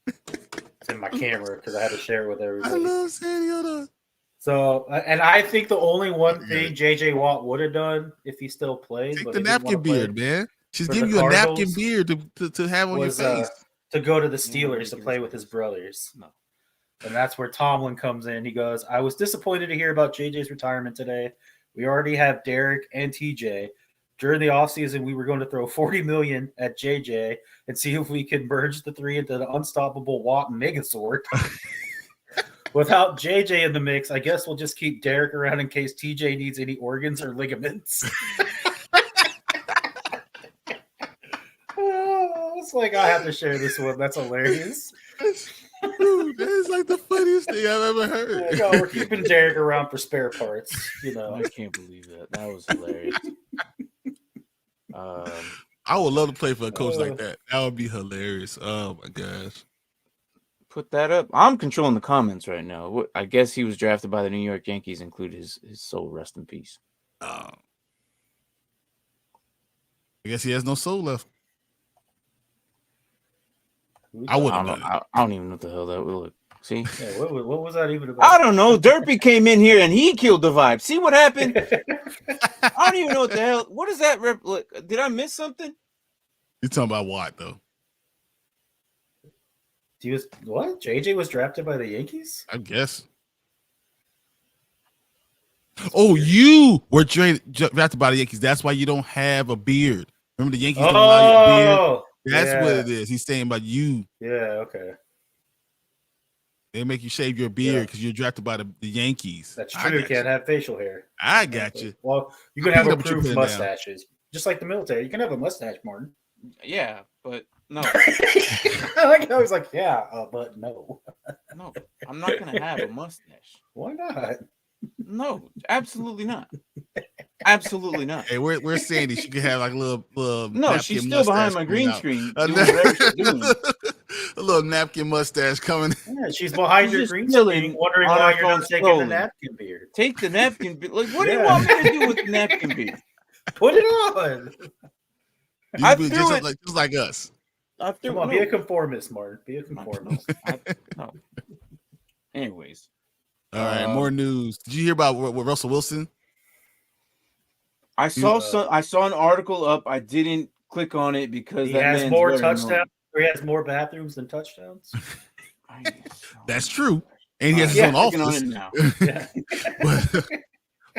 it's in my camera because I had to share it with I everybody. love Sandy. So, and I think the only one thing JJ Watt would have done if he still played, Take but the he didn't napkin wanna play, beard, man. She's for giving the you a napkin Cardinals beard to have on your was face. to go to the Yeah, Steelers to he play was- with his brothers. No. And that's where Tomlin comes in. He goes, I was disappointed to hear about JJ's retirement today. We already have Derek and TJ. During the offseason, we were going to throw $40 million at JJ and see if we could merge the three into the unstoppable Watt Megazord. Without JJ in the mix, I guess we'll just keep Derek around in case TJ needs any organs or ligaments. Oh, it's like I have to share this one. That's hilarious. Dude, that is like the funniest thing I've ever heard. No, we're keeping Derek around for spare parts. You know, I can't believe that. That was hilarious. I would love to play for a coach like that. That would be hilarious. Oh my gosh. Put that up. I'm controlling the comments right now. I guess he was drafted by the New York Yankees. Include his soul rest in peace. I guess he has no soul left. I would I have don't, done know, it. I don't even know what the hell that would look. See, yeah, what was that even about? I don't know. Derpy came in here and he killed the vibe. See what happened? I don't even know what the hell. What is that? Did I miss something? You're talking about Watt though. He was what? JJ was drafted by the Yankees? I guess. Oh, you were drafted by the Yankees. That's why you don't have a beard. Remember the Yankees don't allow you a beard? Oh, That's yeah. what it is. He's saying about you. Yeah, okay. They make you shave your beard because you're drafted by the Yankees. That's I true. You got can't have facial hair. I got you. Well, you can I have picked up what you're approved putting down. mustaches. Just like the military. You can have a mustache, Martin. Yeah, but no, I like how he's like, yeah, but no. no, I'm not gonna have a mustache. Why not? No, absolutely not. Absolutely not. Hey, where's Sandy? She could have like a little No, napkin she's still behind mustache my coming green out. screen I doing whatever she's doing. A little napkin mustache coming. Yeah, she's behind She's your just green chilling screen, wondering on why her you're not phone taking the scrolling. napkin beard. Take the napkin beard. Like, what do you Yeah. want me to do with the napkin beard? Put it on. You I be threw it. just like us. I threw Come on, no, be a conformist, Martin. Be a no, conformist. no. Anyways, All right, more news. Did you hear about what Russell Wilson? I saw an article up. I didn't click on it because He that has man's more very touchdowns. annoying. Or he has more bathrooms than touchdowns. That's true, and he has his Yeah, own Clicking on office. it now. Yeah.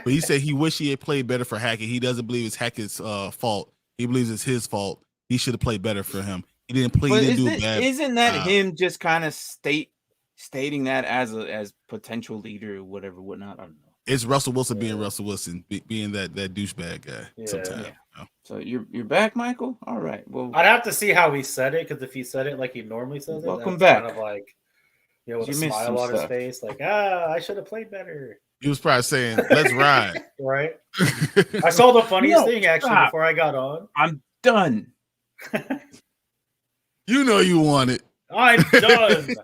But he said he wished he had played better for Hackett. He doesn't believe it's Hackett's fault. He believes it's his fault. He should have played better for him. He didn't play. But He didn't do it bad. isn't that him just kind of stating that as potential leader or whatnot? I don't know. It's Russell Wilson being Russell Wilson, being that douchebag guy. Yeah. Sometimes. Yeah. You know? So you're back, Michael? All right. Well, I'd have to see how he said it, because if he said it like he normally says it, Welcome that's back. kind of like, with You a missed smile some on his stuff. face, like, I should have played better. He was probably saying, "Let's ride." Right? I saw the funniest No, thing actually stop. before I got on. I'm done. You know you want it. I'm done.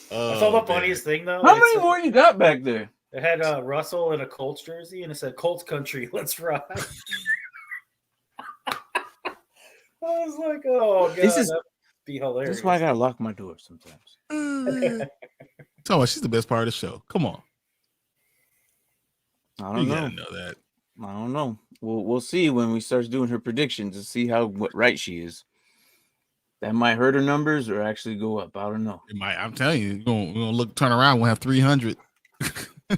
I saw the funniest thing though. How It many said- more you got back there? It had Russell in a Colts jersey, and it said "Colts country, let's ride." I was like, "Oh god, that'd be hilarious." This is why I gotta lock my door sometimes. Tell me, she's the best part of the show. Come on, I you don't know. gotta know that. I don't know. We'll see when we start doing her predictions and see what right she is. That might hurt her numbers or actually go up. I don't know. It might. I'm telling you, we're gonna turn around. We'll have 300. Yeah,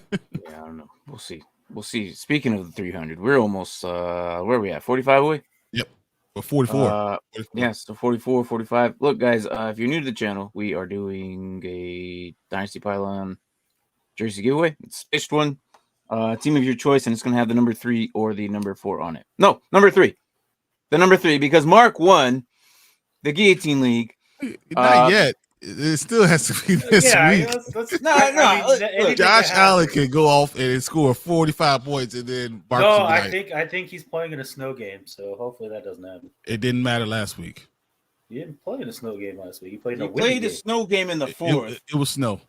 I don't know. We'll see. We'll see. Speaking of the 300, we're almost where are we at? 45 away? Yep. Or 44. 44. Yes, so 44, 45. Look, guys, if you're new to the channel, we are doing a Dynasty Pylon jersey giveaway. It's a stitched one. Team of your choice, and it's going to have the number 3 or the number 4 on it. No, number 3. The number 3, because Mark won the Guillotine League. Not yet. It still has to be this week. Look, Josh Allen can go off and score 45 points, and then Marcus will be I think he's playing in a snow game, so hopefully that doesn't happen. It didn't matter last week. He didn't play in a snow game last week. He played in He a windy played a game. snow game in the 4th. It was snow.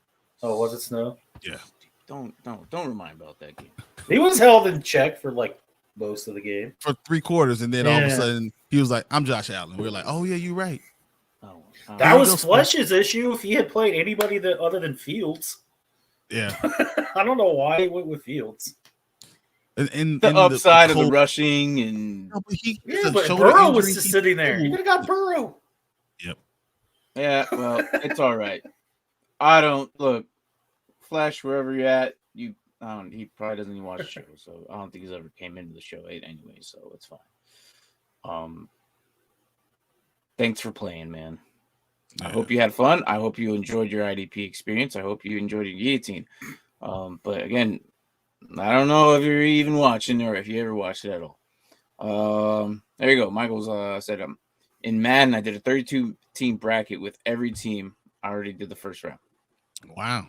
Oh, was it snow? Yeah. Don't remind about that game. He was held in check for like most of the game. For 3 quarters, and then all of a sudden he was like, "I'm Josh Allen." We were like, "Oh yeah, you're right." That was Flesh's issue. If he had played anybody other than Fields, yeah. I don't know why he went with Fields. And the upside of the rushing and but Burrow was just sitting there. You could have got Burrow. Yep. Yeah, well, it's all right. I don't look, Flash, wherever you're at. He probably doesn't even watch the show, so I don't think he's ever came into the show anyway, so it's fine. Thanks for playing, man. I hope you had fun. I hope you enjoyed your IDP experience. I hope you enjoyed your guillotine. But again, I don't know if you're even watching or if you ever watched it at all. There you go. Michael's said in Madden, I did a 32-team bracket with every team. I already did the first round. Wow.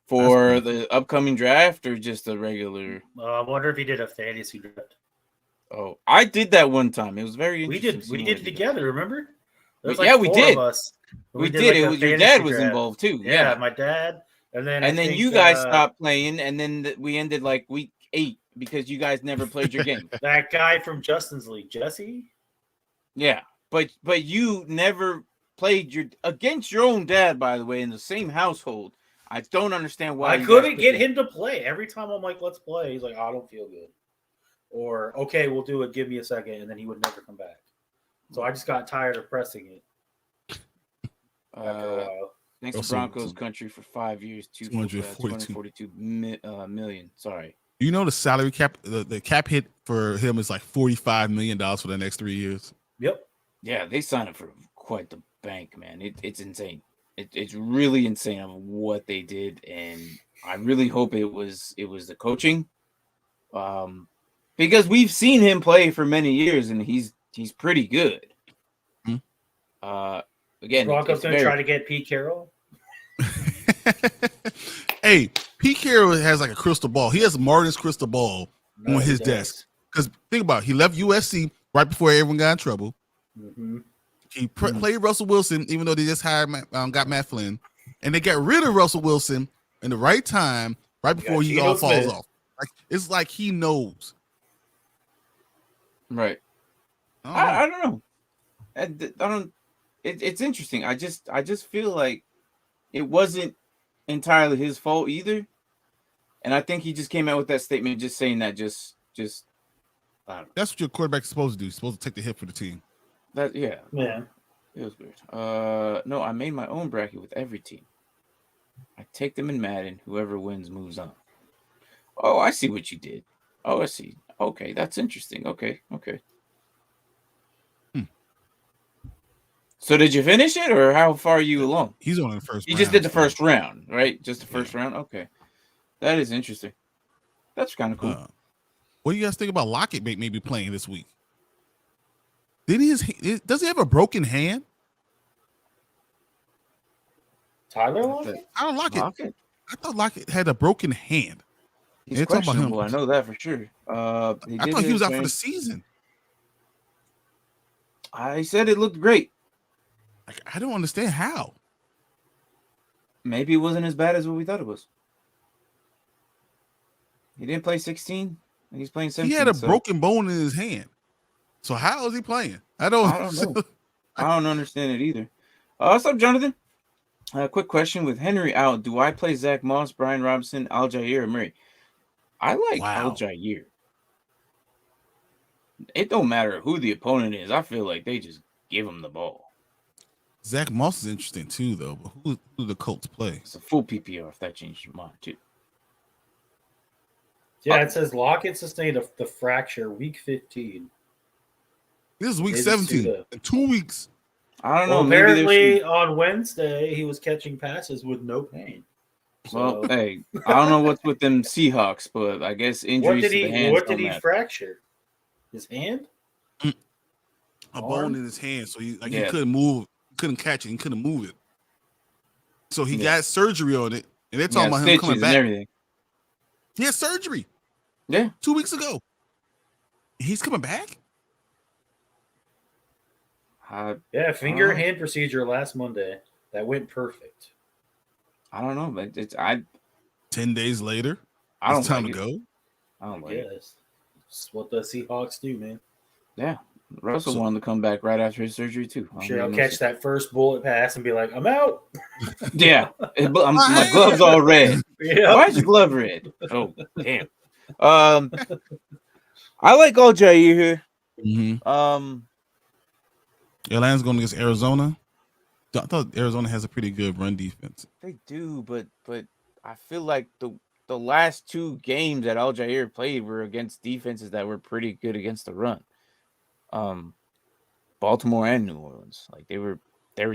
For the upcoming draft or just a regular? I wonder if he did a fantasy draft. Oh, I did that one time. It was very interesting. We did it together, remember? We did. Us. We did. It was your dad was involved too. Yeah, my dad. And then you guys stopped playing, and then we ended like week 8 because you guys never played your game. That guy from Justin's league, Jesse. Yeah, but you never played against your own dad, by the way, in the same household. I don't understand why. I couldn't get him to play. Every time I'm like, let's play, he's like, I don't feel good. Or, okay, we'll do it. Give me a second. And then he would never come back. So I just got tired of pressing it. After a while. Thanks to Broncos country for 5 years, 242 million. Sorry. You know the salary cap, the cap hit for him is like $45 million for the next 3 years. Yep. Yeah, they signed him for quite the bank, man. It's insane. It's really insane of what they did, and I really hope it was the coaching, because we've seen him play for many years, and he's pretty good. Mm-hmm. Again, Broncos going to try to get Pete Carroll. Hey, Pete Carroll has like a crystal ball. He has Martin's crystal ball on his desk. Because think about it, he left USC, right before everyone got in trouble. Mm-hmm. He played Russell Wilson, even though they just hired got Matt Flynn, and they got rid of Russell Wilson in the right time, right before he all falls off. Like it's like he knows. Right. I don't know. I don't. It's interesting. I just feel like it wasn't entirely his fault either, and I think he just came out with that statement, just saying that just. I don't know. That's what your quarterback is supposed to do. He's supposed to take the hit for the team. Yeah. It was weird. No, I made my own bracket with every team. I take them in Madden. Whoever wins moves on. Oh, I see what you did. Oh, I see. Okay, that's interesting. Okay. So did you finish it, or how far are you along? He's on the first. You just did the first round, right? Just the first round. Okay, that is interesting. That's kind of cool. What do you guys think about Lockett maybe playing this week? Does he have a broken hand? Tyler Lockett? I don't Lockett. I thought Lockett had a broken hand. He's questionable. I know that for sure. I thought he was out for the season. I said it looked great. I don't understand how. Maybe it wasn't as bad as what we thought it was. He didn't play 16. He's playing 17. He had a broken bone in his hand. So how is he playing? I don't know. I don't understand it either. What's up, Jonathan? Quick question. With Henry out, do I play Zach Moss, Brian Robinson, Al-Jair, or Murray? I like Al-Jair. It don't matter who the opponent is. I feel like they just give him the ball. Zach Moss is interesting too, though. But who do the Colts play? It's a full PPR if that changed your mind too. Yeah, it says Lockett sustained the fracture week 15. This is week 17. In 2 weeks. I don't know. Apparently on Wednesday he was catching passes with no pain. So, well, hey, I don't know what's with them Seahawks, but I guess injuries to the hands. What did he fracture? His hand? A bone in his hand, so he couldn't move, couldn't catch it, he couldn't move it. So he got surgery on it, and they're talking about him coming back. Everything. He had surgery. Yeah, 2 weeks ago. He's coming back. Finger and hand procedure last Monday. That went perfect. I don't know, but it's 10 days later. I don't time to go. I don't like it. It's what the Seahawks do, man. Yeah. Russell wanted to come back right after his surgery too. I'm sure I'll catch that first bullet pass and be like, I'm out. Yeah. My glove's all red. Yeah. Why is your glove red? Oh, damn. I like Al-Jair here. Mm-hmm. Atlanta's going against Arizona. I thought Arizona has a pretty good run defense. They do, but I feel like the last two games that Al-Jair played were against defenses that were pretty good against the run. Baltimore and New Orleans, like they were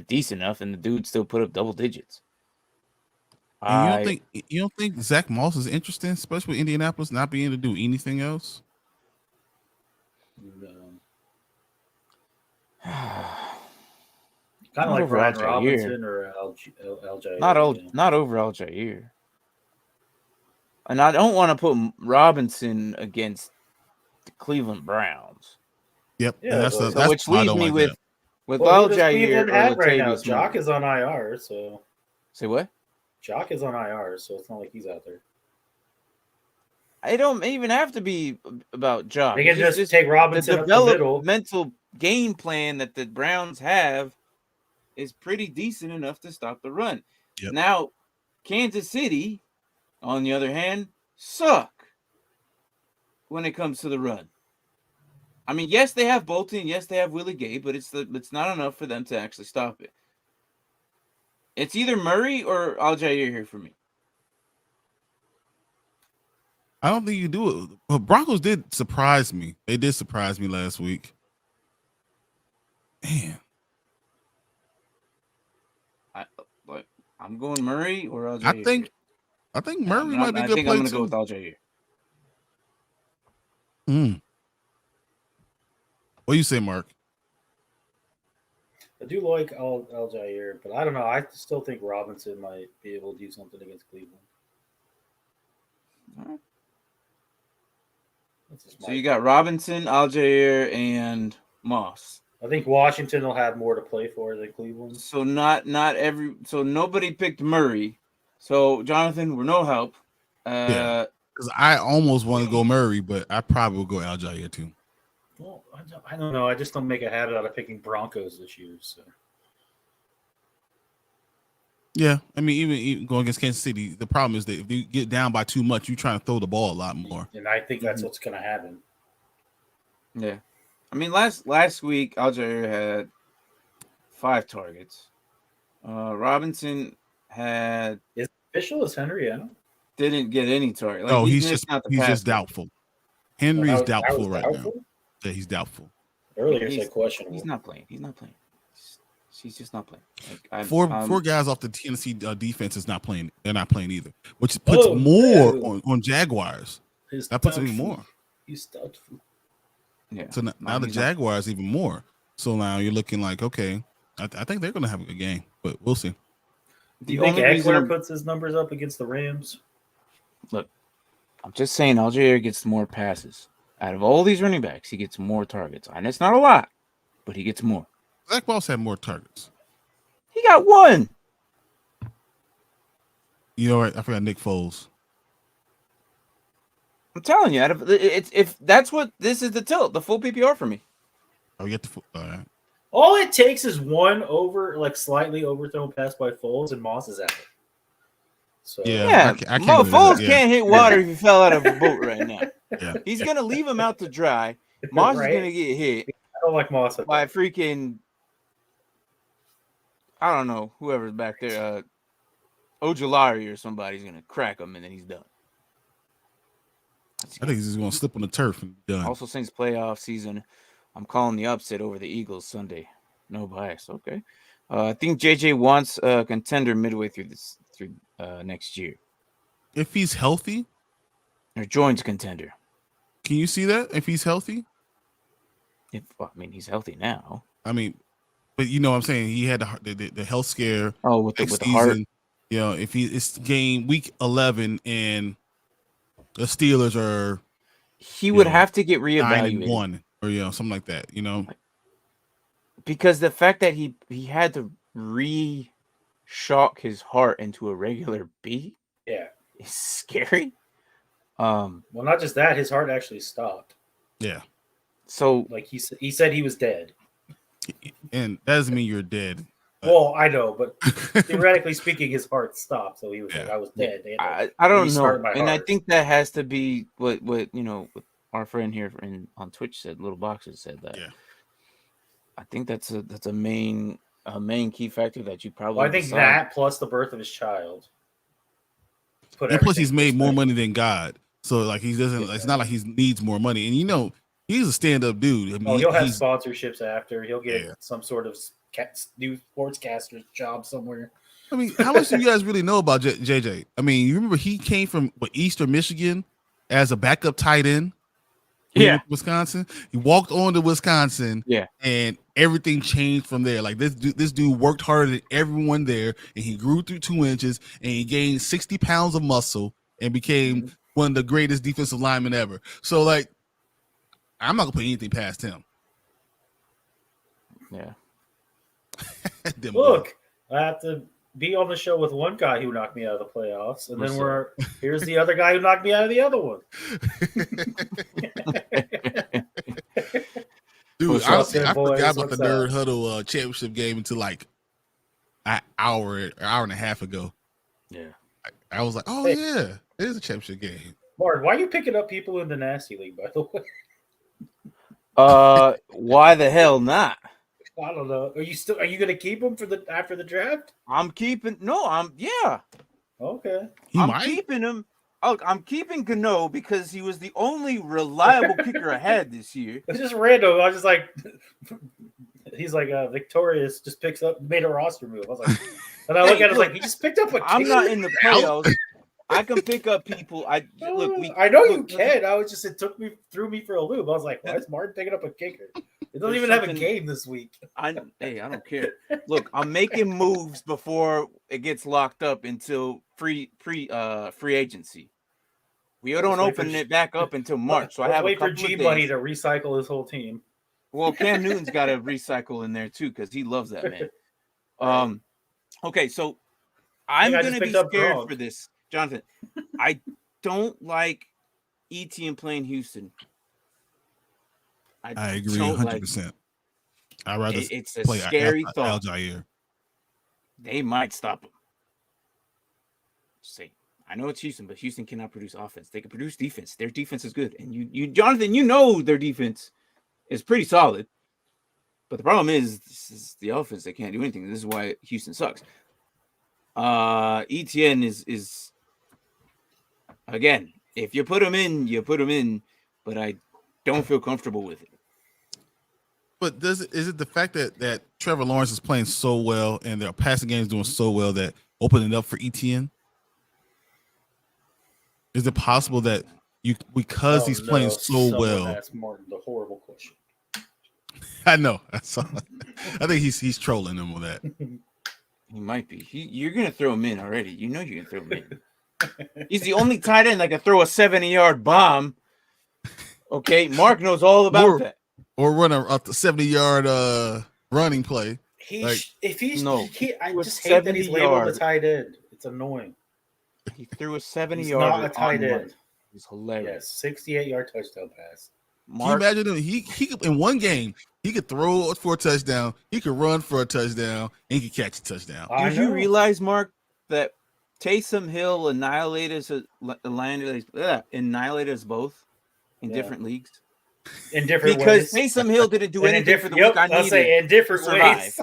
decent enough, and the dude still put up double digits. And you don't think Zach Moss is interesting, especially with Indianapolis not being able to do anything else? No. Kind of like Brian Robinson or Al-Jair. Not over Al-Jair. And I don't want to put Robinson against the Cleveland Browns. Yep. Yeah, that's which leaves me with Al-Jair. Right now, Jock is on IR. So say what? Jock is on IR, so it's not like he's out there. I don't even have to be about Jock. They can just take Robinson up the middle. Mental game plan that the Browns have is pretty decent enough to stop the run. Yep. Now, Kansas City, on the other hand, suck when it comes to the run. I mean, yes, they have Bolton, yes, they have Willie Gay, but it's not enough for them to actually stop it. It's either Murray or Al-Jair here for me. I don't think you do it. But Broncos did surprise me. They did surprise me last week. Man. I'm going Murray or Al-Jair. I think Murray might be a good play. I'm going to go with Al-Jair. What do you say, Mark? I do like Al-Jair, but I don't know. I still think Robinson might be able to do something against Cleveland. All right. So you got Robinson, Aljair, and Moss. I think Washington will have more to play for than Cleveland. So nobody picked Murray. So Jonathan, we're no help. Because I almost want to go Murray, but I probably will go Aljair too. Well, I don't know. I just don't make a habit out of picking Broncos this year. So. Yeah, I mean, even going against Kansas City, the problem is that if you get down by too much, you're trying to throw the ball a lot more. And I think that's what's going to happen. Yeah. I mean, last week, Aljair had 5 targets. Robinson had... Is official as Henry out? Didn't get any target. Like, he's just doubtful. Henry is doubtful right now. Yeah, he's doubtful. Earlier said questionable. He's not playing. He's just not playing. Like, four guys off the Tennessee defense is not playing. They're not playing either, which puts more on Jaguars. That puts even more. He's doubtful. Yeah. So now the Jaguars even more. So now you're looking like, okay, I think they're going to have a good game, but we'll see. Do you think Eckler puts his numbers up against the Rams? Look, I'm just saying Aljair gets more passes. Out of all these running backs, he gets more targets. And it's not a lot, but he gets more. Zach Moss had more targets. He got 1. You know what? I forgot Nick Foles. I'm telling you, if that's what this is, the tilt, the full PPR for me. Oh, you get the all right. All it takes is one slightly overthrown pass by Foles, and Moss is out. So yeah, Foles can't hit water if he fell out of a boat right now. Yeah. He's gonna leave him out to dry. Moss is gonna get hit. I don't like Moss by freaking. I don't know, whoever's back there, Ojulari or somebody's gonna crack him, and then he's done. I think he's just gonna slip on the turf and be done. Also, since playoff season, I'm calling the upset over the Eagles Sunday. No bias, okay. I think JJ wants a contender midway through next year. If he's healthy, or joins contender. Can you see that if he's healthy? He's healthy now. But you know what I'm saying, he had the health scare. Oh, with the heart. You know, if it's game week 11 and the Steelers are, he would have to get reevaluated. 9-1 or something like that. You know, because the fact that he had to shock his heart into a regular beat, is scary. Well, not just that, his heart actually stopped. Yeah. So, like he said, he was dead. And that doesn't mean you're dead. Well, I know, but theoretically speaking, his heart stopped. So he was like, I was dead. I don't know. And I think that has to be what what our friend here on Twitch said, Little Boxes said that. Yeah. I think that's a main key factor that you probably. Well, I think that plus the birth of his child. And plus, he's made more money than God, so like he doesn't. It's not like he needs more money, and he's a stand-up dude. He'll have sponsorships after. He'll get some sort of new sportscaster's job somewhere. How much do you guys really know about JJ? You remember he came from Eastern Michigan as a backup tight end. Yeah, Wisconsin. He walked on to Wisconsin. Yeah, and everything changed from there. Like this dude worked harder than everyone there, and he grew through 2 inches, and he gained 60 pounds of muscle, and became one of the greatest defensive linemen ever. So, like, I'm not gonna put anything past him. Yeah. Look, I have to be on the show with one guy who knocked me out of the playoffs, and then here's the other guy who knocked me out of the other one. Dude, honestly, I forgot about the Nerd Huddle championship game until like an hour and a half ago. Yeah. I was like, oh, yeah, it is a championship game. Martin, why are you picking up people in the Nasty League, by the way? Why the hell not? I don't know. Are you going to keep him after the draft? I'm keeping. Okay. Keeping him. Oh, I'm keeping Gano because he was the only reliable kicker I had this year. It's just random. I was just like, he's like Victorious just made a roster move. I was like, and I look at it like he just picked up a kicker. I'm not in the playoffs. I can pick up people. I know you can. It threw me for a loop. I was like, why is Martin picking up a kicker? It doesn't even have a game this week. I don't care. Look, I'm making moves before it gets locked up until free agency. We don't open it back up until March, so I have a wait for couple of G days. Money to recycle his whole team. Well, Cam Newton's got to recycle in there too because he loves that man. Okay, so I'm I going just to be picked up scared Gronk. for this, Jonathan. I don't like ETN playing Houston. I agree 100%. I'd rather it's a play scary thought. Algier. They might stop him. See, I know it's Houston, but Houston cannot produce offense. They can produce defense. Their defense is good, and you, Jonathan, you know their defense is pretty solid. But the problem is, this is the offense. They can't do anything. This is why Houston sucks. ETN is again. If you put him in, you put him in. But I don't feel comfortable with it. But is it the fact that Trevor Lawrence is playing so well and their passing game is doing so well that opening it up for ETN? Is it possible that because he's playing so well? That's Martin the horrible question. I know. I think he's trolling them with that. He might be. You're gonna throw him in already. You know you're gonna throw him in. He's the only tight end that can throw a 70-yard bomb. Okay, Mark knows all about that. Or run up the 70-yard running play. I just hate that he's labeled a tight end. It's annoying. He threw a 70-yard. He's not a tight end. He's hilarious. Yes, 68-yard touchdown pass. Mark, can you imagine him? He could, in one game, he could throw for a touchdown, he could run for a touchdown, and he could catch a touchdown. Did you realize, Mark, that Taysom Hill annihilated us both in different leagues? In different Because ways. Taysom Hill didn't do anything for the week I needed. In different ways.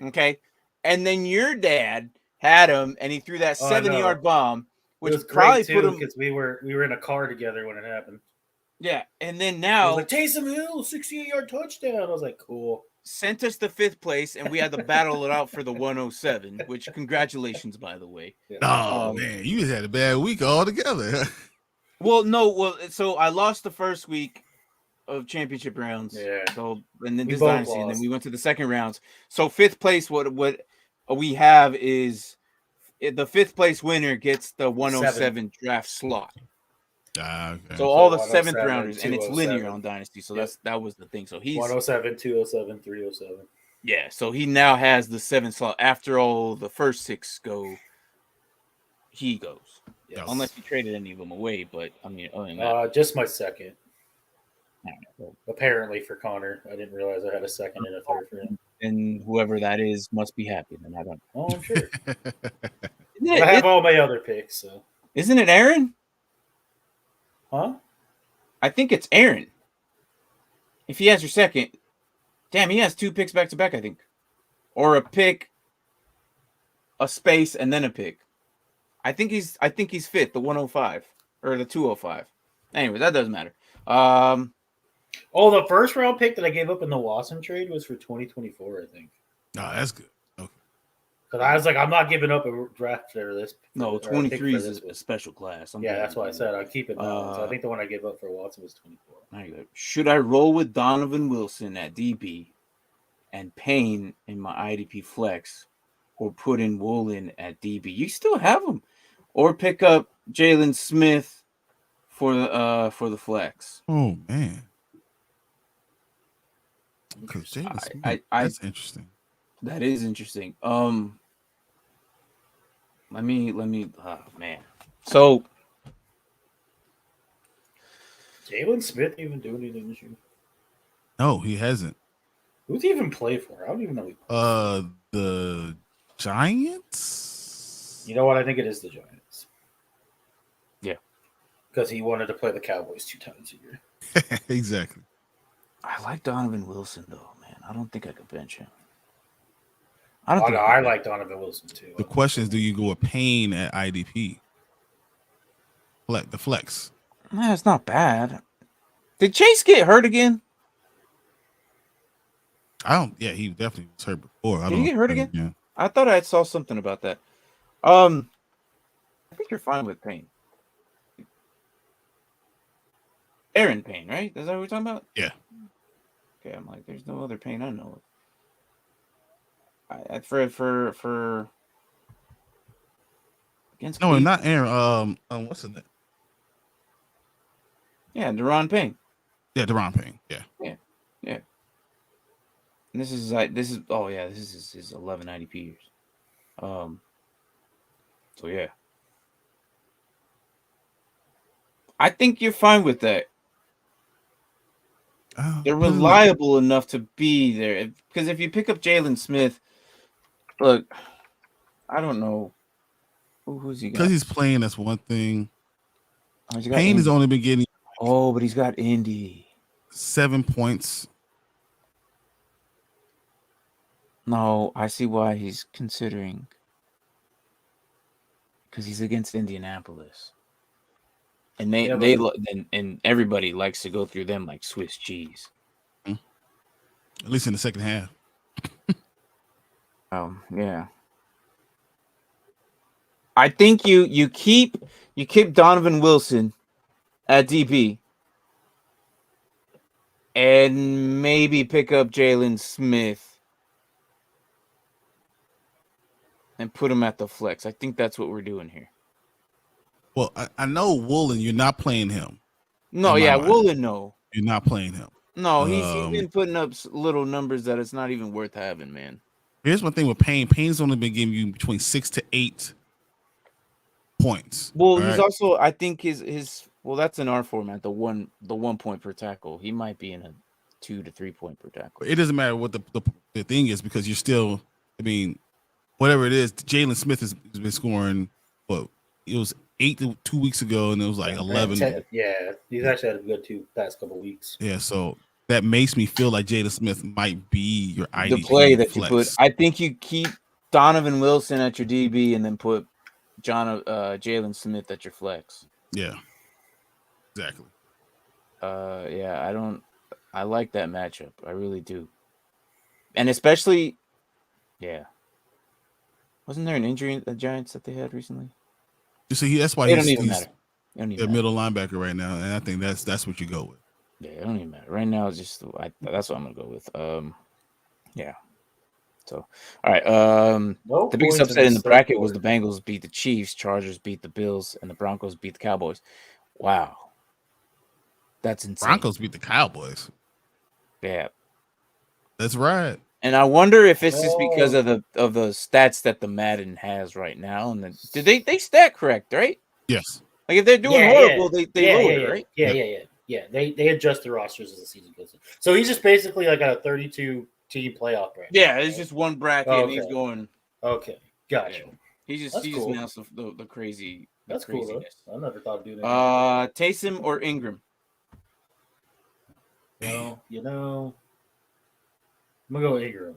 Okay. And then your dad had him, and he threw that 70-yard bomb, which probably put him because we were in a car together when it happened. Yeah, and then now like Taysom Hill, 68-yard touchdown. I was like, cool. Sent us to 5th place, and we had to battle it out for the 107. Which congratulations, by the way. Yeah. Oh man, you just had a bad week altogether. So I lost the first week of championship rounds. Yeah. So and then this dynasty, and then we went to the second rounds. So 5th place, what we have is the 5th place winner gets the 107 draft slot. Okay. So all the 7th rounders, and it's linear on Dynasty. So that was the thing. So he's 107, 207, 307. Yeah. So he now has the 7th slot. After all the first 6 go, he goes. Yes. Unless you traded any of them away. But I mean, other than that, just my second. Apparently for Connor, I didn't realize I had a second and a third for him. And whoever that is must be happy. Then I don't. Oh, I'm sure. I have all my other picks. So isn't it Aaron? Huh? I think it's Aaron. If he has your second, damn, he has 2 picks back to back, I think. Or a pick, a space, and then a pick. I think he's 5th, the 105 or the 205. Anyway, that doesn't matter. The first round pick that I gave up in the Watson trade was for 2024, I think. No, that's good. Because I was like, I'm not giving up a draft for this. No, 23 is a special class. That's why I said I'll keep it now. So I think the one I gave up for Watson was 24. There you go. Should I roll with Donovan Wilson at DB and Payne in my IDP flex, or put in Woolen at DB? You still have him, or pick up Jalen Smith for the flex. Oh man, because Jalen Smith, that's interesting. That is interesting. Let me. Oh man. So, Jalen Smith even do anything this year? No, he hasn't. Who's he even play for? I don't even know. The Giants. You know what? I think it is the Giants. Yeah, because he wanted to play the Cowboys 2 times a year. Exactly. I like Donovan Wilson though, man. I don't think I could bench him. I like Donovan Wilson too. The question is, do you go with Payne at IDP? The flex. Nah, it's not bad. Did Chase get hurt again? Yeah, he definitely was hurt before. Did he get hurt again? Yeah. I thought I saw something about that. I think you're fine with Payne. Aaron Payne, right? Is that what we're talking about? Yeah. Okay, I'm like, there's no other Payne I know of. For against no, not Aaron. What's his name? Yeah, Deron Payne. Yeah, Deron Payne. Yeah. And this is his 11 IDP years. So yeah. I think you're fine with that. They're reliable enough to be there. Because if you pick up Jalen Smith, look, I don't know. Who's he got? Because he's playing, that's one thing. Payne has only been getting but he's got Indy. 7 points. No, I see why he's considering. Because he's against Indianapolis. And and everybody likes to go through them like Swiss cheese. At least in the second half. Yeah. I think you keep Donovan Wilson at DB and maybe pick up Jalen Smith and put him at the flex. I think that's what we're doing here. Well, I know Woolen, you're not playing him. No, yeah, Woolen, no. You're not playing him. No, he's been putting up little numbers that it's not even worth having, man. Here's one thing with Payne. Payne's only been giving you between 6 to 8 points. Well, he's also, I think his that's in our format, the 1 point per tackle. He might be in a 2 to 3 point per tackle. It doesn't matter what the thing is because you're still, whatever it is, Jalen Smith has been scoring, it was 8 2 weeks ago, and it was like 11. He's actually had a good past couple weeks. Yeah, so that makes me feel like Jalen Smith might be your IDP. The play that flex. you put, I think you keep Donovan Wilson at your DB and then put Jalen Smith at your flex. Yeah, exactly. I like that matchup. I really do. And especially, wasn't there an injury at the Giants that they had recently? You see, that's why he's their middle linebacker right now, and I think that's what you go with. Yeah, it don't even matter. Right now, it's just that's what I'm gonna go with. Yeah. So, all right. The biggest upset in the bracket was the Bengals beat the Chiefs, Chargers beat the Bills, and the Broncos beat the Cowboys. Wow, that's insane. Broncos beat the Cowboys. Yeah, that's right. And I wonder if it's just because of the stats that the Madden has right now. And then did they stat correct, right? Yes. Like if they're doing horrible, they lower it, right? Yeah. They adjust the rosters as the season goes on. So he's just basically like a 32 team playoff bracket. Yeah, it's just one bracket. And he's going. Okay, gotcha. He just announced the crazy. That's craziness. Cool. I never thought of doing that. Taysom or Ingram? I'm gonna go Ingram.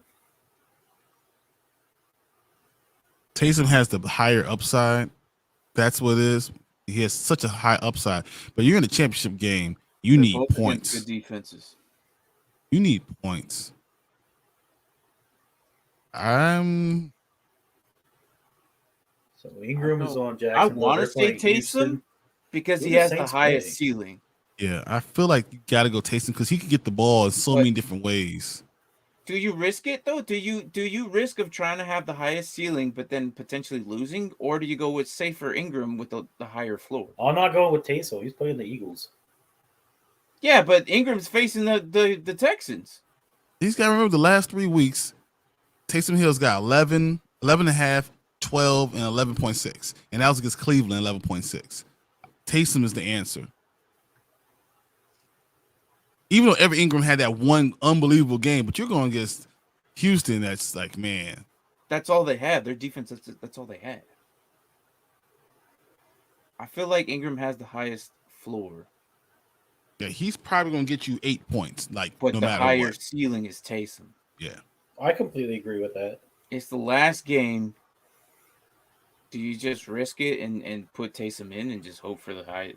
Taysom has the higher upside. That's what it is. He has such a high upside. But you're in a championship game. You need points. Good defenses. You need points. So Ingram is on Jackson. I want to say Taysom because he has the highest ceiling. Yeah, I feel like you got to go Taysom because he can get the ball in so many different ways. Do you risk it though? Do you risk of trying to have the highest ceiling but then potentially losing, or do you go with safer Ingram with the higher floor? I'm not going with Taysom. He's playing the Eagles. Yeah, but Ingram's facing the Texans. He's got to remember the last 3 weeks. Taysom Hill's got 11, 11.5, 12, and 11.6, and that was against Cleveland, 11.6. Taysom is the answer. Even though Evan Ingram had that one unbelievable game, but you're going against Houston. That's like, man. That's all they had. Their defense, that's all they had. I feel like Ingram has the highest floor. Yeah, he's probably going to get you 8 points. But no matter what. The higher ceiling is Taysom. Yeah. I completely agree with that. It's the last game. Do you just risk it and put Taysom in and just hope for the high?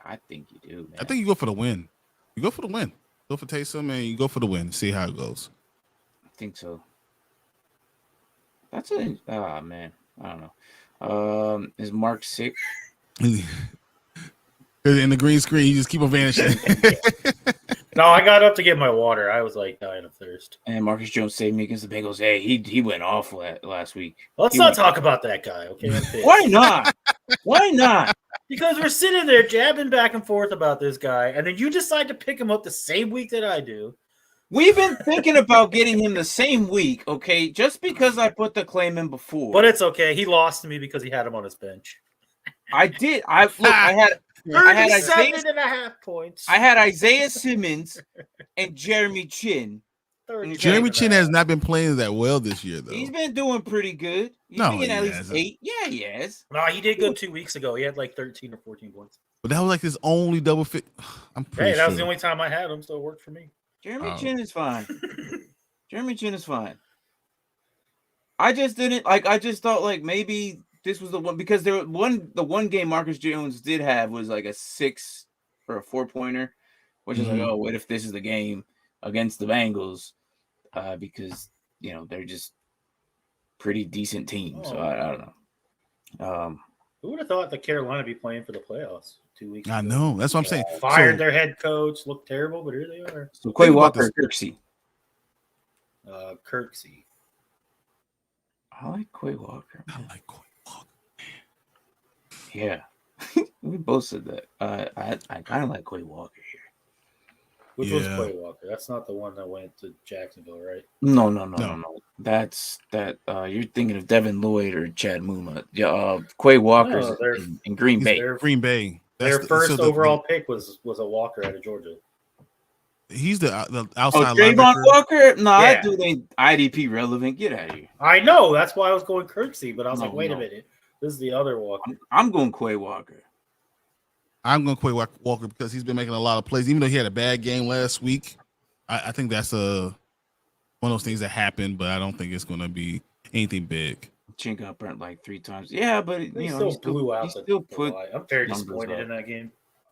I think you do, man. I think you go for the win. You go for the win. Go for Taysom and you go for the win. See how it goes. I think so. That's man. I don't know. Is Mark sick? In the green screen, you just keep on vanishing. No, I got up to get my water. I was like dying of thirst. And Marcus Jones saved me against the Bengals. Hey, he went off last week. Let's not talk about that guy, okay? Why not? Why not? Because we're sitting there jabbing back and forth about this guy, and then you decide to pick him up the same week that I do. We've been thinking about getting him the same week, okay? Just because I put the claim in before. But it's okay. He lost to me because he had him on his bench. I did. I had 37.5 points. I had Isaiah Simmons and Jeremy Chin. Jeremy Chin has not been playing that well this year, though. He's been doing pretty good. He's No, been getting he at least hasn't. 8. Yeah, he has. No, he did good 2 weeks ago. He had like 13 or 14 points. But that was like his only double fit. I'm pretty Hey, that sure. was the only time I had him, so it worked for me. Jeremy Chin is fine. Jeremy Chin is fine. I just didn't like. I just thought like maybe this was the one because the one game Marcus Jones did have was like a 6 or a 4-pointer, which is like, oh, what if this is the game against the Bengals? Because they're just pretty decent team. So I don't know. Who would have thought that Carolina would be playing for the playoffs 2 weeks ago? I know. That's what I'm saying. Fired their head coach, looked terrible, but here they are. So Quay Walker, Kirksey. Kirksey. I like Quay Walker. I like Quay Walker. Yeah, we both said that. I kind of like Quay Walker here. Which was Quay Walker? That's not the one that went to Jacksonville, right? No. That's that. You're thinking of Devin Lloyd or Chad Muma. Yeah, Quay Walker's in Green Bay. Green Bay. Their first overall pick was a Walker out of Georgia. He's the outside Trayvon linebacker. Walker? No, that dude ain't IDP relevant. Get out of here. I know. That's why I was going Kirksey, but I was like, wait a minute. This is the other Walker. I'm going Quay Walker. I'm going Quay Walker because he's been making a lot of plays. Even though he had a bad game last week, I think that's one of those things that happened, but I don't think it's going to be anything big. Chink got burnt like 3 times. Yeah, but he still blew out. He still put. I'm very disappointed in that game.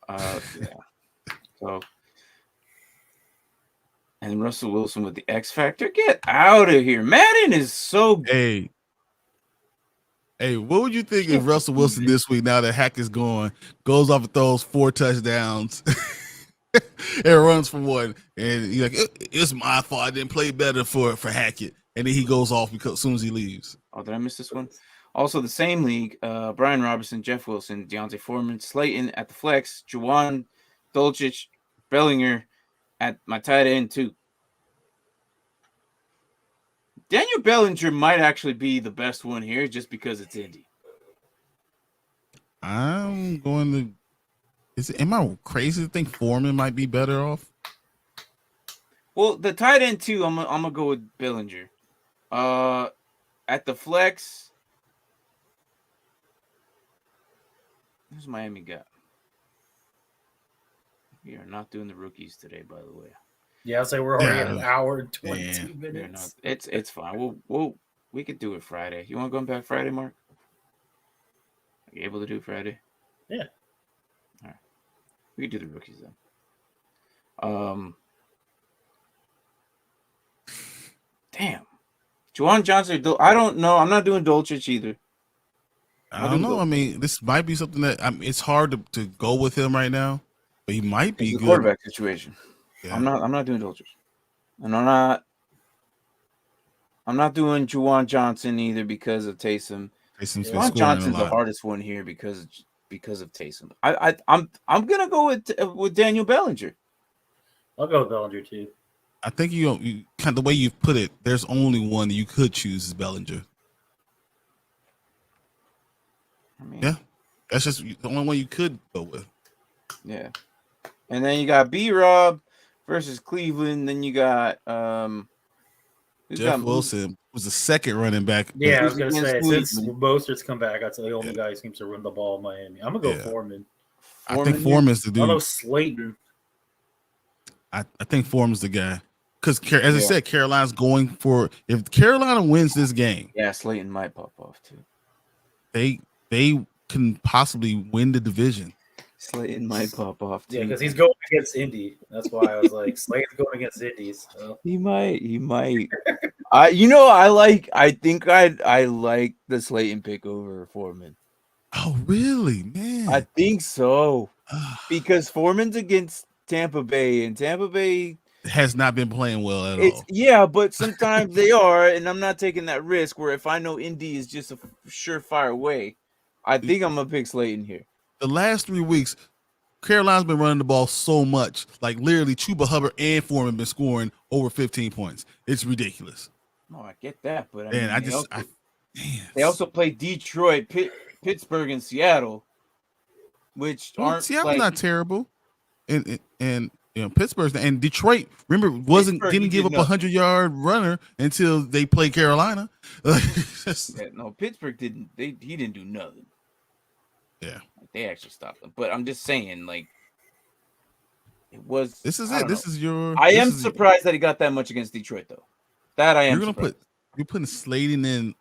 Yeah. So. And Russell Wilson with the X Factor. Get out of here. Madden is so. Hey, what would you think if Russell Wilson this week, now that Hack is gone, goes off and throws 4 touchdowns and runs for 1? And he's like, it's my fault. I didn't play better for Hackett. And then he goes off because as soon as he leaves. Oh, did I miss this one? Also, the same league, Brian Robinson, Jeff Wilson, Deontay Foreman, Slayton at the flex, Juwan, Dolchich, Bellinger at my tight end, too. Daniel Bellinger might actually be the best one here just because it's Indy. I'm going to. Am I crazy to think Foreman might be better off? Well, the tight end, too, I'm going to go with Bellinger. At the flex, who's Miami got? We are not doing the rookies today, by the way. Yeah, I'll say we're already at an hour and 22 minutes. It's fine. We could do it Friday. You want to go back Friday, Mark? Are you able to do Friday? Yeah. All right. We could do the rookies then. Damn. Juwan Johnson. I don't know. I'm not doing Dolchich either. I don't know. I mean, this might be something that it's hard to go with him right now, but he might be good. Quarterback situation. Yeah. I'm not doing Dolchich, and I'm not doing Juwan Johnson either because of Taysom. Juwan Johnson's the hardest one here because of Taysom. I'm gonna go with Daniel Bellinger. I'll go with Bellinger too. I think you kind of the way you put it. There's only one that you could choose is Bellinger. I mean, yeah, that's just the only one you could go with. Yeah, and then you got B-Rob versus Cleveland. Then you got Jeff Wilson was the second running back. Yeah, I was gonna say since Mostert's come back, that's the only guy who seems to run the ball in Miami. I'm gonna go Foreman. I think Foreman's the dude. Although Slayton. I think Foreman's the guy. Because, as I said, Carolina's going for – if Carolina wins this game – yeah, Slayton might pop off too. They can possibly win the division. Slayton might pop off too. Yeah, because he's going against Indy. That's why I was like, Slayton's going against Indy. So. He might. I think I like the Slayton pick over Foreman. Oh, really, man? I think so. Because Foreman's against Tampa Bay, and Tampa Bay has not been playing well at all. Yeah, but sometimes they are, and I'm not taking that risk where if I know Indy is just a surefire way, I think I'm going to pick Slayton here. the last 3 weeks, Carolina's been running the ball so much. Like literally, Chuba Hubbard and Foreman been scoring over 15 points. It's ridiculous. No, I get that, but I And mean, man, they also play Detroit, Pittsburgh, and Seattle, which aren't Seattle's like not terrible, and Pittsburgh's and Detroit. Remember, didn't give up a 100-yard runner until they played Carolina. No, Pittsburgh didn't. He didn't do nothing. Yeah, they actually stopped them. But I'm just saying, like, it was. This is it. This is your. I am surprised that he got that much against Detroit, though. That I am. You're putting Slayton in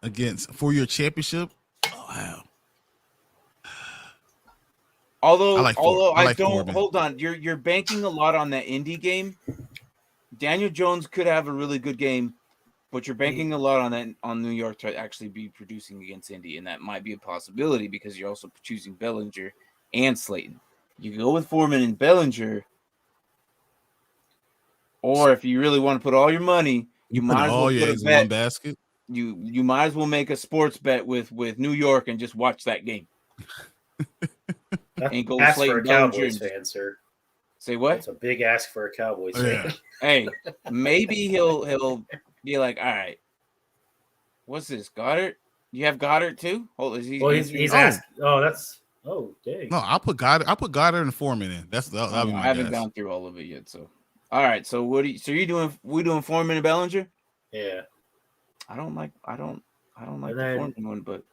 for your championship. Oh wow. Although I don't Foreman. hold on, you're banking a lot on that Indy game. Daniel Jones could have a really good game, but you're banking a lot on New York to actually be producing against Indy, and that might be a possibility because you're also choosing Bellinger and Slayton. You go with Foreman and Bellinger, or if you really want to put all your money, you might as well put a bet. One basket. You might as well make a sports bet with New York and just watch that game. That's for a Cowboys fan, sir. Say what? It's a big ask for a Cowboys fan. Hey, maybe he'll be like, all right, what's this? Goddard? You have Goddard too? Oh, he's asked. Oh, that's dang. No, I'll put Goddard and Foreman in. I haven't gone through all of it yet. So, all right. So we doing Foreman and Bellinger? Yeah. I don't like the Foreman one, but.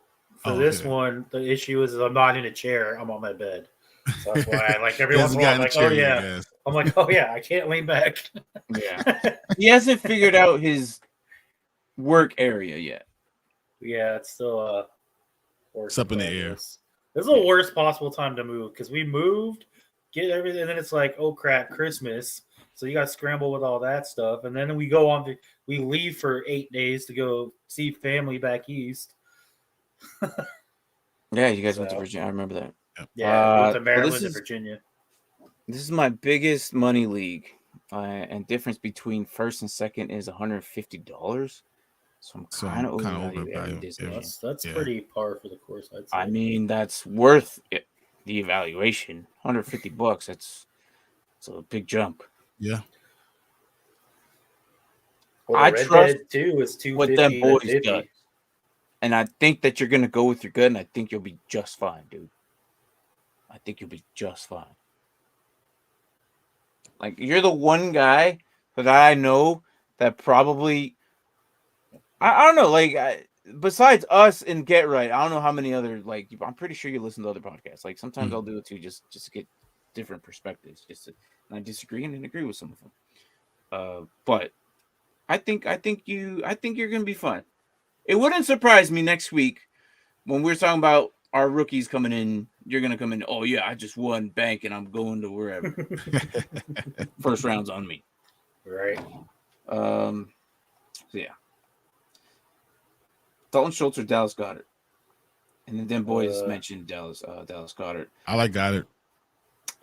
For this one, the issue is I'm not in a chair. I'm on my bed. So that's why I like every once in a while. I'm like, I'm like, oh yeah, I can't lean back. Yeah. He hasn't figured out his work area yet. Yeah, it's still it's up in the air. This is the worst possible time to move because we moved, get everything, and then it's like, oh crap, Christmas. So you got to scramble with all that stuff, and then we leave for 8 days to go see family back east. Yeah, you guys went to Virginia. I remember that. Yeah, went to Maryland and Virginia. This is my biggest money league, and difference between first and second is $150. So I'm kind of overvaluing Disney. That's pretty par for the course, I'd say. I mean, that's worth it, the evaluation. $150. That's a big jump. Yeah. Well, I trust too is $250 what them boys do. And I think that you're going to go with your gut, and I think you'll be just fine, dude. I think you'll be just fine. Like, you're the one guy that I know that probably... I don't know, like, besides us and Get Right, I don't know how many other, like, I'm pretty sure you listen to other podcasts. Like, sometimes I'll do it too, just to get different perspectives. And I disagree and agree with some of them. But I think you're going to be fine. It wouldn't surprise me next week when we're talking about our rookies coming in. You're going to come in, oh, yeah, I just won bank and I'm going to wherever. First round's on me. Right. So, yeah. Dalton Schultz or Dallas Goedert? And then boys mentioned Dallas Goedert. I like Goedert.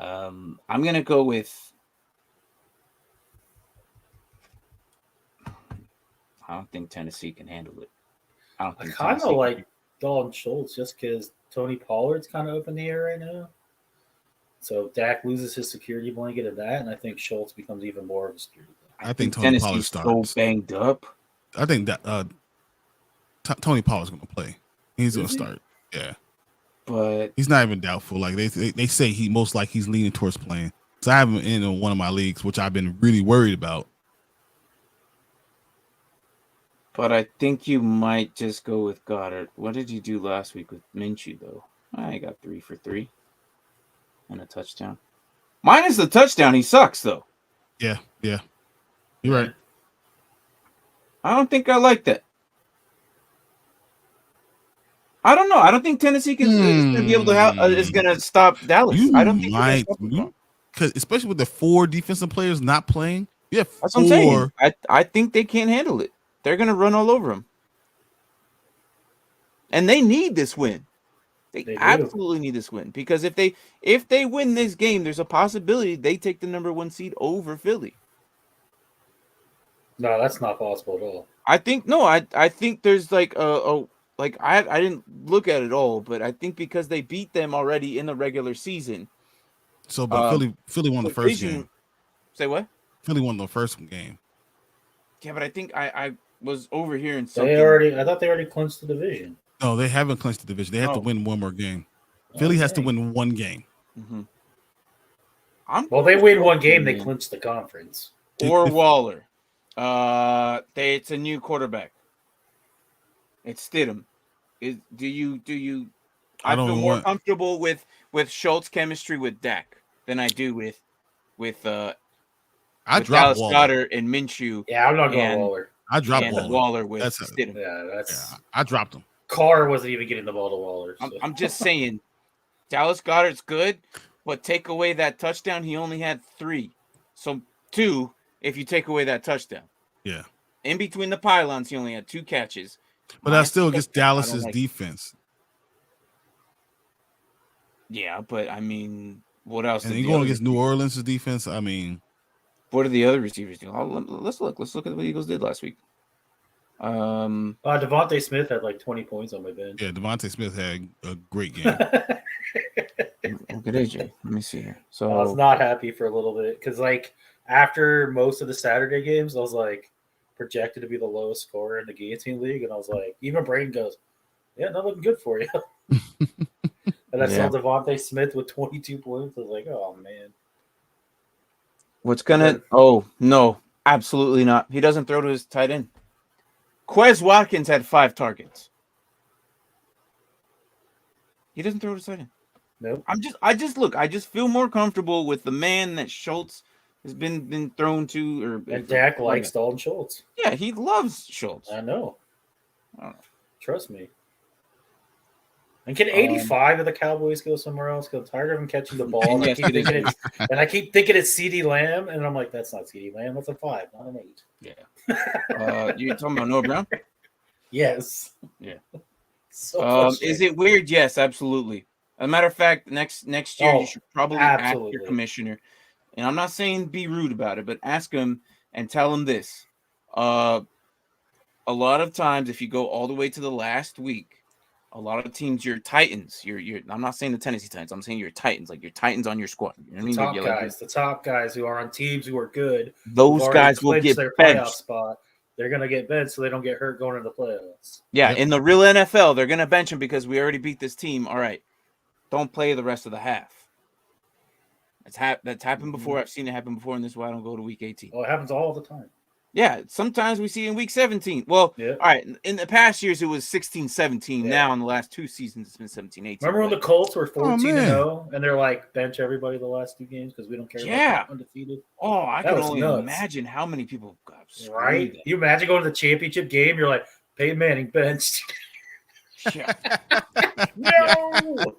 I'm going to go with... I don't think Tennessee can handle it. I kind of like Dalton Schultz just because Tony Pollard's kind of up in the air right now. So Dak loses his security blanket of that, and I think Schultz becomes even more of a security blanket. I think Tony Pollard starts. So banged up. I think that Tony Pollard's going to play. He's going to start. Yeah, but he's not even doubtful. Like they say, he's leaning towards playing. So I have him in one of my leagues, which I've been really worried about. But I think you might just go with Goddard. What did you do last week with Minshew, though? I got 3 for 3 and a touchdown. Minus the touchdown, he sucks, though. Yeah. You're right. I don't think I like that. I don't know. I don't think Tennessee is going to be able to is going to stop Dallas. I don't think because especially with the 4 defensive players not playing. Yeah, that's what I'm saying. I think they can't handle it. They're going to run all over them. And they need this win. They absolutely need this win. Because if they win this game, there's a possibility they take the number 1 seed over Philly. No, that's not possible at all. I think there's like like I didn't look at it all, but I think because they beat them already in the regular season. So, but Philly won the first game. Say what? Philly won the first game. Yeah, but I think I was overhearing something. I thought they already clinched the division. No, they haven't clinched the division. They have to win one more game. Philly has to win one game. Mm-hmm. Well, they win one game, they clinch the conference. Or Waller. It's a new quarterback. It's Stidham. Do you? I feel more comfortable with Schultz chemistry with Dak than I do with I dropped Dallas Waller. Goedert and Minshew. Yeah, I'm not going Waller. I dropped Waller with Stidham. I dropped him. Carr wasn't even getting the ball to Waller. So. I'm just saying, Dallas Goedert's good, but take away that touchdown, he only had 3. So 2 if you take away that touchdown. Yeah. In between the pylons, he only had 2 catches. But that's still against Dallas's defense. Yeah, but I mean, what else? And you're going against New Orleans' defense. I mean, what are the other receivers doing? Let's look. Let's look at what the Eagles did last week. Devontae Smith had like 20 points on my bench. Yeah, Devontae Smith had a great game. Look at AJ. Let me see here. So I was not happy for a little bit because, like, after most of the Saturday games, I was like projected to be the lowest scorer in the Guillotine League, and I was like, even Braden goes, "Yeah, not looking good for you." And I saw Devontae Smith with 22 points. I was like, "Oh man." What's gonna? Oh no, absolutely not. He doesn't throw to his tight end. Quez Watkins had 5 targets. He doesn't throw to his tight end. Nope. I just feel more comfortable with the man that Schultz has been thrown to. And Dak likes Dalton Schultz. Yeah, he loves Schultz. I know. Trust me. And can 85 of the Cowboys go somewhere else? Because I'm tired of him catching the ball. And I keep thinking it's CeeDee Lamb, and I'm like, that's not CeeDee Lamb. That's a 5, not an 8. Yeah. You talking about Noah Brown? Yes. Yeah. So is it weird? Yes, absolutely. As a matter of fact, next year you should probably ask your commissioner. And I'm not saying be rude about it, but ask him and tell him this. A lot of times, if you go all the way to the last week, a lot of teams, your Titans, I'm not saying the Tennessee Titans, I'm saying your Titans, like your Titans on your squad. You know what I mean? The top guys who are on teams who are good. Those guys will get their benched. Playoff spot. They're going to get benched so they don't get hurt going into the playoffs. Yeah, in the real NFL, they're going to bench them because we already beat this team. All right, don't play the rest of the half. That's happened before. I've seen it happen before, and this is why I don't go to week 18. Well, it happens all the time. Yeah, sometimes we see in week 17. Well, all right, in the past years, it was 16, 17. Yeah. Now, in the last 2 seasons, it's been 17, 18. Remember when the Colts were 14-0, and they're like, bench everybody the last 2 games because we don't care about undefeated? Oh, I can only imagine how many people got screwed. Right? That. You imagine going to the championship game, you're like, Peyton Manning benched. Yeah. No!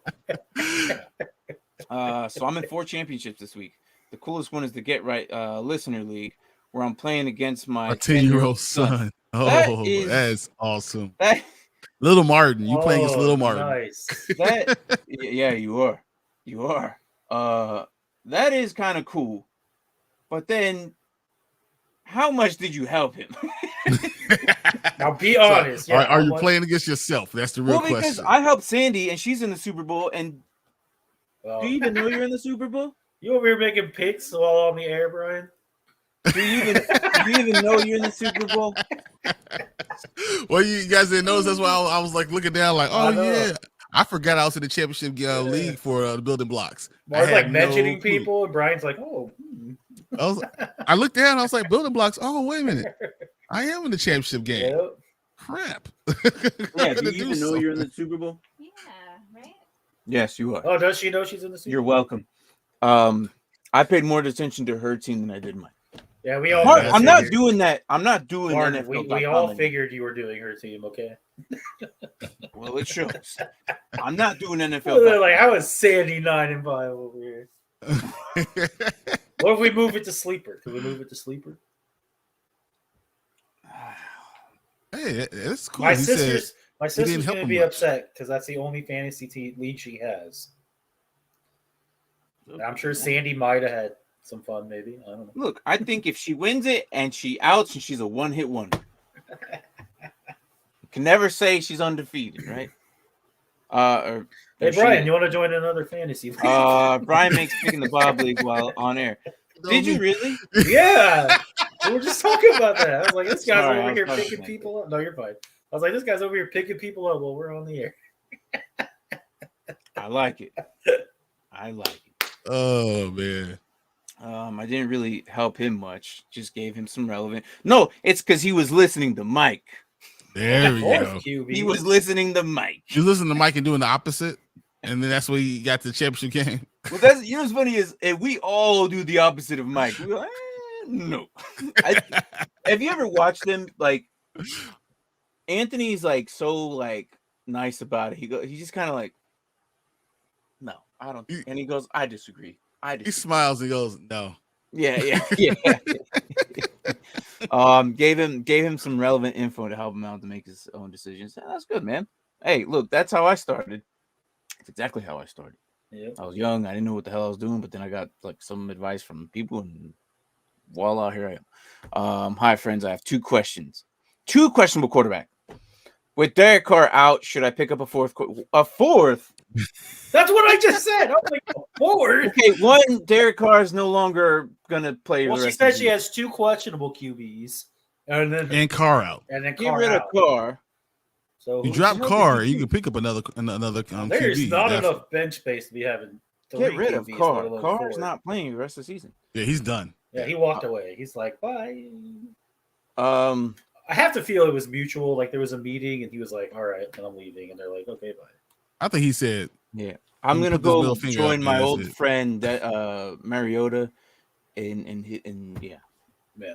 So I'm in 4 championships this week. The coolest one is the Get Right Listener League, where I'm playing against my 10-year-old son. Oh, that's awesome. Little Martin. You playing against Little Martin. Nice. Yeah, you are. You are. That is kind of cool. But then, how much did you help him? Now, be honest. So, are you playing against yourself? That's the real question. Because I helped Sandy, and she's in the Super Bowl, and do you even know you're in the Super Bowl? You over here making picks while on the air, Brian? Do you even know you're in the Super Bowl? Well, you guys didn't notice. That's why I was like looking down, like, oh yeah, I forgot I was in the championship league for the building blocks. I was like mentioning people, and Brian's like, oh. I looked down. I was like, building blocks. Oh, wait a minute, I am in the championship game. Yep. Crap. Yeah, do you even know you're in the Super Bowl? Yeah, right. Yes, you are. Oh, does she know she's in the Super Bowl? You're welcome. I paid more attention to her team than I did mine. Yeah, we all. Mark, I'm not doing that. I'm not doing Martin, NFL. We all figured you were doing her team, okay? Well, it shows. I'm not doing NFL. They're like, how is Sandy 9-5 over here? What if we move it to sleeper? Can we move it to sleeper? Hey, that's cool. My sister's going to be upset because that's the only fantasy league she has. I'm sure Sandy might have had some fun, maybe. I don't know. Look, I think if she wins it and she outs and she's a one-hit wonder. can never say she's undefeated, right? Hey, Brian, you want to join another fantasy league? Brian makes picking the Bob League while on air. Did you really? Yeah. We were just talking about that. I was like, this guy's Sorry, over I here was picking people up. No, you're fine. I was like, this guy's over here picking people up while we're on the air. I like it. I like it. Oh man. I didn't really help him much. Just gave him some relevant. No, it's because he was listening to Mike. There we go. QB. He was listening to Mike. You listen to Mike and doing the opposite, and then that's where he got the championship game. Well, that's what's funny is if we all do the opposite of Mike. We're like, no. Have you ever watched him? Like Anthony's like so like nice about it. He's just kind of like, no, I don't. And he goes, I disagree. He smiles and goes, no. Yeah. Gave him some relevant info to help him out to make his own decisions. And that's good, man. Hey, look, that's how I started. It's exactly how I started. Yep. I was young. I didn't know what the hell I was doing, but then I got like some advice from people, and voila, here I am. Hi, friends. I have two questions. Two questionable quarterback. With Derek Carr out, should I pick up a fourth? A fourth? That's what I just said. I was like, forward. Okay, one, Derek Carr is no longer gonna play. Well, she said she has two questionable QBs, and Carr out. And then get rid of Carr. So you drop Carr, you can pick up another there's QB. not enough bench space to be having. Get rid of QBs, Carr. Carr's not playing the rest of the season. Yeah, he's done. Yeah, he walked away. He's like, bye. I have to feel it was mutual. Like there was a meeting, and he was like, "All right," and I'm leaving, and they're like, "Okay, bye." I think he said, "Yeah, I'm gonna go join my old friend, Mariota, and yeah,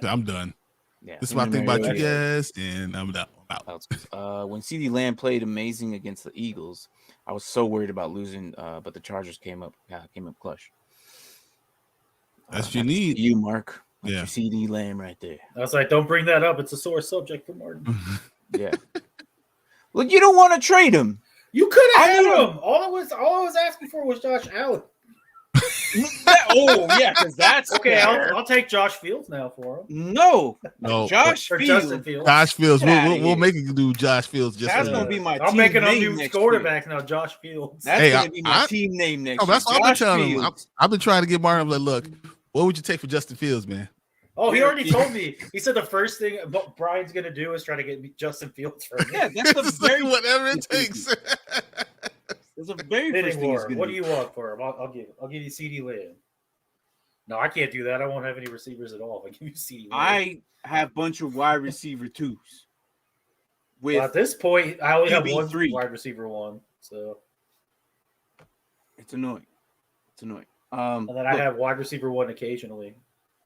I'm done. Yeah, this is what I think about you guys, and I'm out. When CeeDee Lamb played amazing against the Eagles, I was so worried about losing, but the Chargers came up clutch. That's what you need, you Mark. Yeah, CeeDee Lamb right there. I was like, don't bring that up. It's a sore subject for Martin. Yeah. Look, you don't want to trade him. You could have had him. All I was asking for was Josh Allen. Because that's okay. I'll take Josh Fields now for him. No, Josh Fields. Justin Fields. Josh Fields. We'll make it do Josh Fields. That's gonna be my. I'm making a new quarterback now. Josh Fields. That's gonna be my team name next. That's what I've been telling him. I've been trying to get Martin. I'm like, look, what would you take for Justin Fields, man? Oh, he already told me. He said the first thing Brian's going to do is try to get Justin Fields for me. Yeah, that's the very whatever it takes. It's a very first thing. What do you want for him? I'll give you CeeDee Lamb. No, I can't do that. I won't have any receivers at all. If I give you CeeDee Lamb. I have a bunch of wide receiver twos. At this point, I only have one wide receiver one. So it's annoying. And then I have wide receiver one occasionally.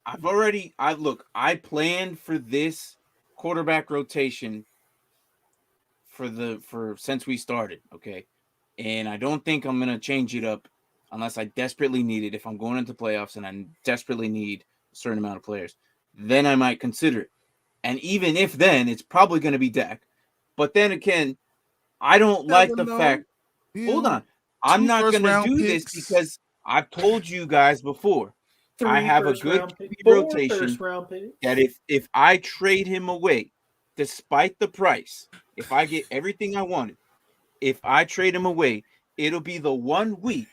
I planned for this quarterback rotation for since we started, okay? And I don't think I'm gonna change it up unless I desperately need it. If I'm going into playoffs and I desperately need a certain amount of players, then I might consider it. And even if then, it's probably gonna be Dak. But then again, I don't like the fact. Hold on, I'm not gonna do this because I've told you guys before. I have a good rotation that if I trade him away, despite the price, if I get everything I wanted, if I trade him away, it'll be the 1 week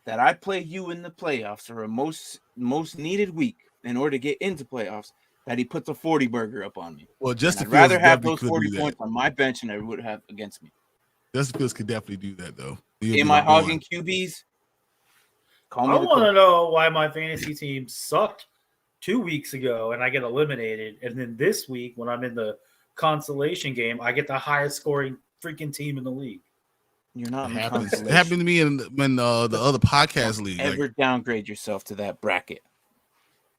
that I play you in the playoffs or a most needed week in order to get into playoffs that he puts a 40 burger up on me. Well, Justin I'd rather have those 40 points on my bench than I would have against me. Justin Fields could definitely do that, though. Am I hogging QBs? I want to know why my fantasy team sucked 2 weeks ago and I get eliminated. And then this week, when I'm in the consolation game, I get the highest scoring freaking team in the league. You're not. It happened to me in the other podcast league. Ever downgrade yourself to that bracket.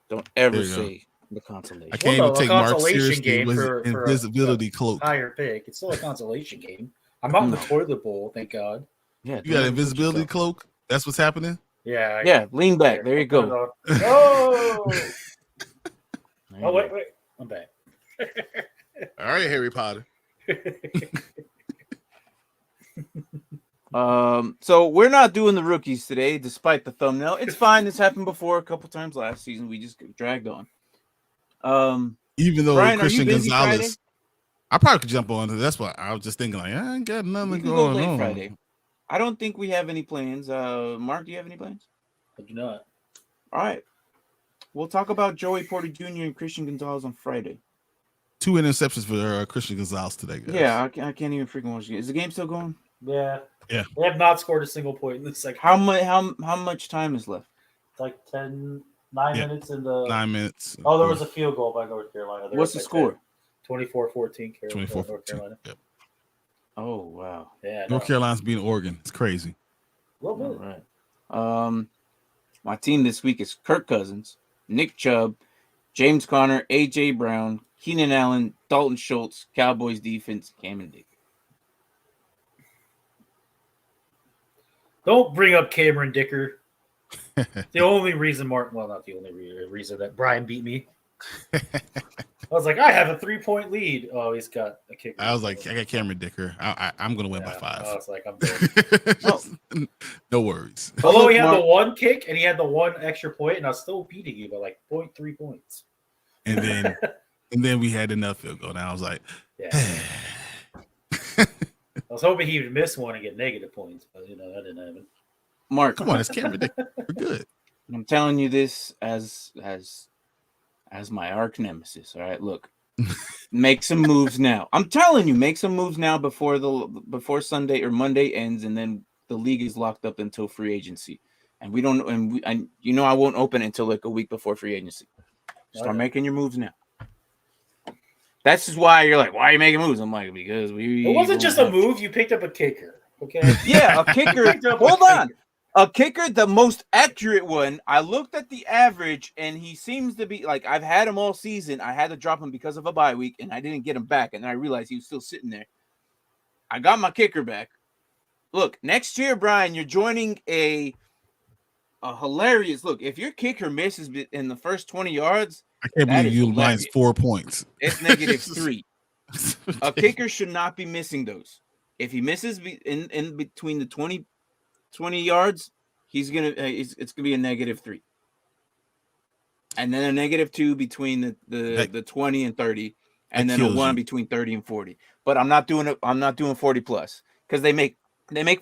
Don't ever say the consolation. I can't even take Mark seriously with his invisibility cloak. Higher pick. It's still a consolation game. I'm out in the toilet bowl, thank God. Yeah, you got an invisibility cloak? That's what's happening? Yeah. Lean back. There you go. Oh, wait. I'm back. All right, Harry Potter. So we're not doing the rookies today, despite the thumbnail. It's fine. This happened before a couple times last season. We just dragged on. Even though Brian, Christian are you busy Gonzalez. Friday? I probably could jump on. That's what I was just thinking. Like, I ain't got nothing We can go going late on. Friday. I don't think we have any plans. Mark, do you have any plans? I do not. All right. We'll talk about Joey Porter Jr. and Christian Gonzalez on Friday. 2 interceptions for Christian Gonzalez today, guys. Yeah, I can't even freaking watch it. Is the game still going? Yeah. Yeah. They have not scored a single point in the second. How much time is left? It's like 9 Yeah. minutes in the 9 minutes. Oh, there was a field goal by North Carolina. What's the score? 24-14. 24 North Carolina. Yep. Oh wow. Yeah. North Carolina's beating Oregon. It's crazy. Well, All right. My team this week is Kirk Cousins, Nick Chubb, James Conner, AJ Brown, Keenan Allen, Dalton Schultz, Cowboys defense, Cameron Dick. Don't bring up Cameron Dicker. The only reason not the only reason that Brian beat me. I was like, I have a 3-point lead. Oh, he's got a kicker. I was like, I got Cameron Dicker. I'm going to win by 5. I was like, I'm good. No worries. Although he had the one kick and he had the one extra point, and I was still beating you by like 0.3 points. And then we had another field goal. And I was like, yeah. I was hoping he would miss one and get negative points, but that didn't happen. Mark, come on, it's Cameron Dicker. We're good. I'm telling you this as my arch nemesis. All right, look, make some moves now. I'm telling you, make some moves now before Sunday or Monday ends, and then the league is locked up until free agency. And we don't, I won't open until like a week before free agency. Start making your moves now. That's just why you're like, why are you making moves? I'm like, because it wasn't just a move. You picked up a kicker. Okay. Yeah, a kicker. Hold on. A kicker, the most accurate one. I looked at the average, and he seems to be like, I've had him all season. I had to drop him because of a bye week, and I didn't get him back. And then I realized he was still sitting there. I got my kicker back. Look, next year, Brian, you're joining a hilarious look. If your kicker misses in the first 20 yards, I can't believe you minus 4 points. It's -3. A kicker should not be missing those. If he misses in between the 20 yards, it's gonna be a -3, and then a -2 between the 20 and 30, and then a 1 between 30 and 40. But I'm not doing 40 plus because they make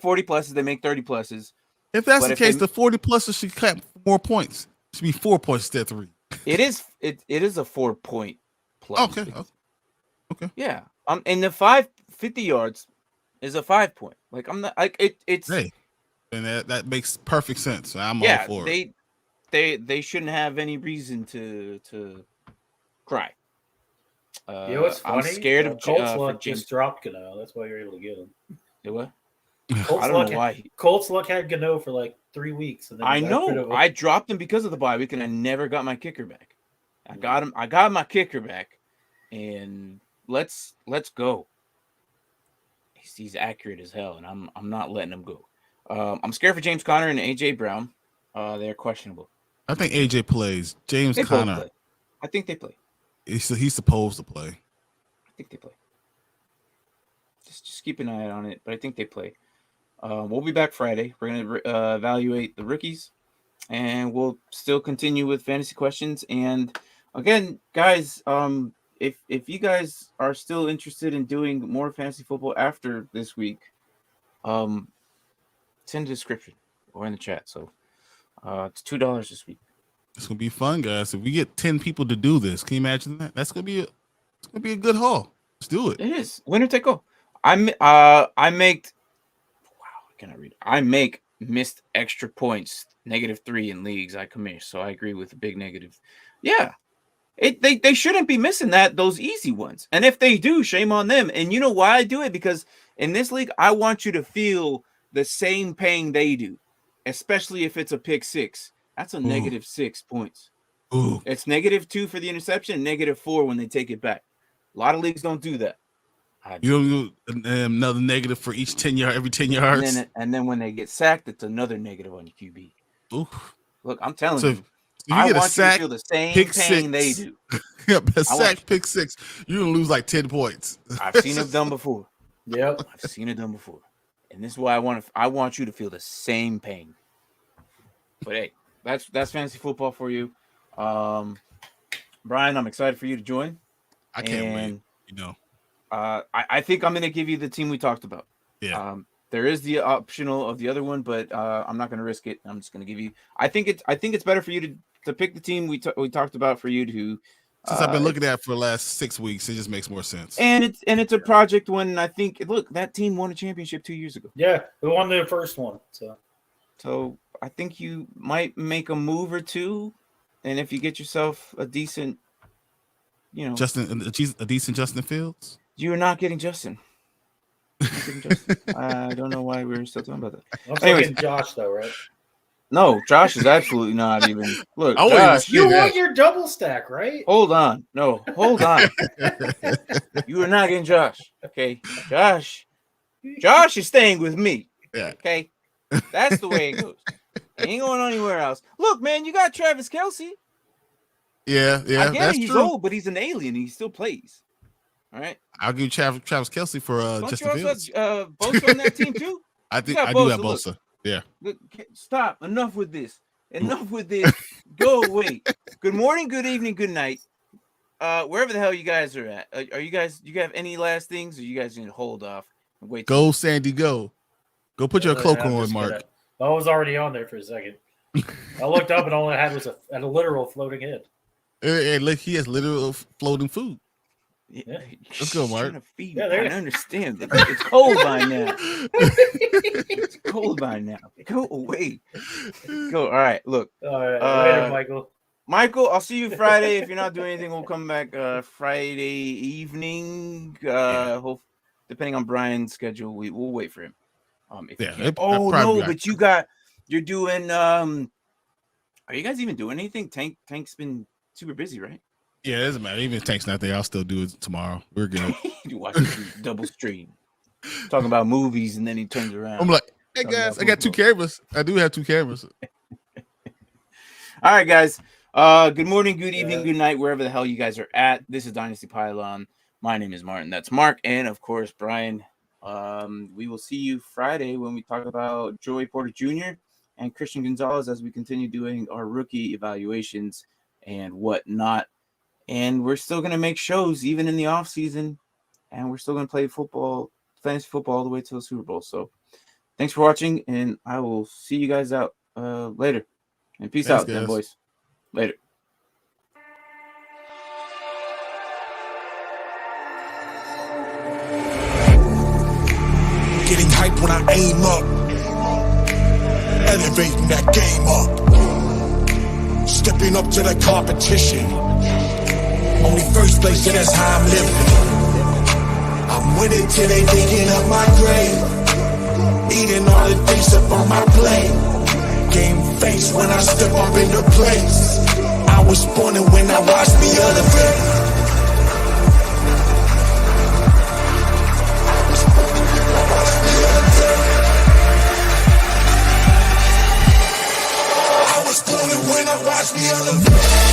40 pluses, they make 30 pluses. If that's the case, the 40 pluses should count more points. It should be 4 points instead of 3. It is a 4-point plus. Okay. Yeah. And the 50 yards is a 5-point. Like I'm not like it's. Hey. And that makes perfect sense. I'm all for it. They shouldn't have any reason to cry. What's funny? I'm scared of Colts luck just dropped Gano. That's why you're able to get him. It what? I don't know why. Colts luck had Gano for like 3 weeks. And then I know. I dropped him because of the bye week, and I never got my kicker back. I got him. I got my kicker back, and let's go. He's accurate as hell, and I'm not letting him go. I'm scared for James Conner and AJ Brown. They're questionable. I think AJ plays. James Conner. I think they play. He's supposed to play. I think they play. Just keep an eye on it, but I think they play. We'll be back Friday. We're going to evaluate the rookies, and we'll still continue with fantasy questions. And again, guys, if you guys are still interested in doing more fantasy football after this week, it's in the description or in the chat. So it's $2 this week. It's gonna be fun, guys. If we get 10 people to do this, can you imagine that? It's gonna be a good haul. Let's do it. It is winner take all. I make missed extra points -3 in leagues I commish. So I agree with the big negative. Yeah. They shouldn't be missing those easy ones. And if they do, shame on them. And you know why I do it? Because in this league, I want you to feel the same pain they do, especially if it's a pick 6. That's a -6 points. Ooh. It's -2 for the interception, and -4 when they take it back. A lot of leagues don't do that. You don't do another negative for each 10 yard, every 10 yards. And then when they get sacked, it's another negative on your QB. Ooh. Look, I'm telling you. I want you to feel the same pain they do. A sack pick 6, you're gonna lose like 10 points. I've seen it done before. Yep, I've seen it done before, and this is why I want you to feel the same pain. But hey, that's fantasy football for you, Brian. I'm excited for you to join. I can't wait. I think I'm going to give you the team we talked about. Yeah. There is the optional of the other one, but I'm not going to risk it. I'm just going to give you. I think it's better for you to pick the team we talked about for you to. Since I've been looking at it for the last 6 weeks, it just makes more sense. And it's a project when I think that team won a championship 2 years ago. Yeah, we won the first one. So I think you might make a move or two, and if you get yourself a decent, a decent Justin Fields, you're not getting Justin. I don't know why we're still talking about that. I'm still getting Josh though, right? No, Josh is absolutely not even. Look, Josh, you want your double stack, right? Hold on. No, hold on. You are not getting Josh. Okay, Josh is staying with me. Yeah. Okay, that's the way it goes. He ain't going anywhere else. Look, man, you got Travis Kelce. Yeah, I get that's it. He's true. old, but he's an alien. He still plays. All right. I'll give Travis Kelce for Justin Fields. Bosa on that team too. I think I do have Bosa. Look. Yeah. Stop. Enough with this. Go away. Good morning, good evening, good night. Wherever the hell you guys are at. Are you guys? You have any last things, or you guys need to hold off and wait? Go, Sandy. Go. Go put your cloak on, Mark. I was already on there for a second. I looked up and all I had was a literal floating head. Hey, look, he has literal floating food. Yeah. Let's go, Mark. I understand. It's cold by now. It's cold by now. Go away. Go. All right. Look. All right. Later, Michael. Michael, I'll see you Friday. If you're not doing anything, we'll come back Friday evening. Depending on Brian's schedule, we'll wait for him. But you're doing. Are you guys even doing anything? Tank's been super busy, right? Yeah, it doesn't matter. Even if Tank's not there, I'll still do it tomorrow. We're good. You watch double stream, talking about movies, and then he turns around. I'm like, hey guys, I got 2 cameras. I do have 2 cameras. All right, guys. Good morning, good evening, good night, wherever the hell you guys are at. This is Dynasty Pylon. My name is Martin. That's Mark, and of course Brian. We will see you Friday when we talk about Joey Porter Jr. and Christian Gonzalez as we continue doing our rookie evaluations and whatnot. And we're still going to make shows even in the off season, and we're still going to play fantasy football all the way to the Super Bowl. So thanks for watching, and I will see you guys out later. And peace out, then, boys. Later. Getting hype when I aim up, elevating that game up, stepping up to the competition. Only first place, and that's how I'm living. I'm winning till they digging up my grave, eating all the things up on my plate. Game face when I step up in the place. I was born and when I watch me elevate. I was born and when I watch me elevate.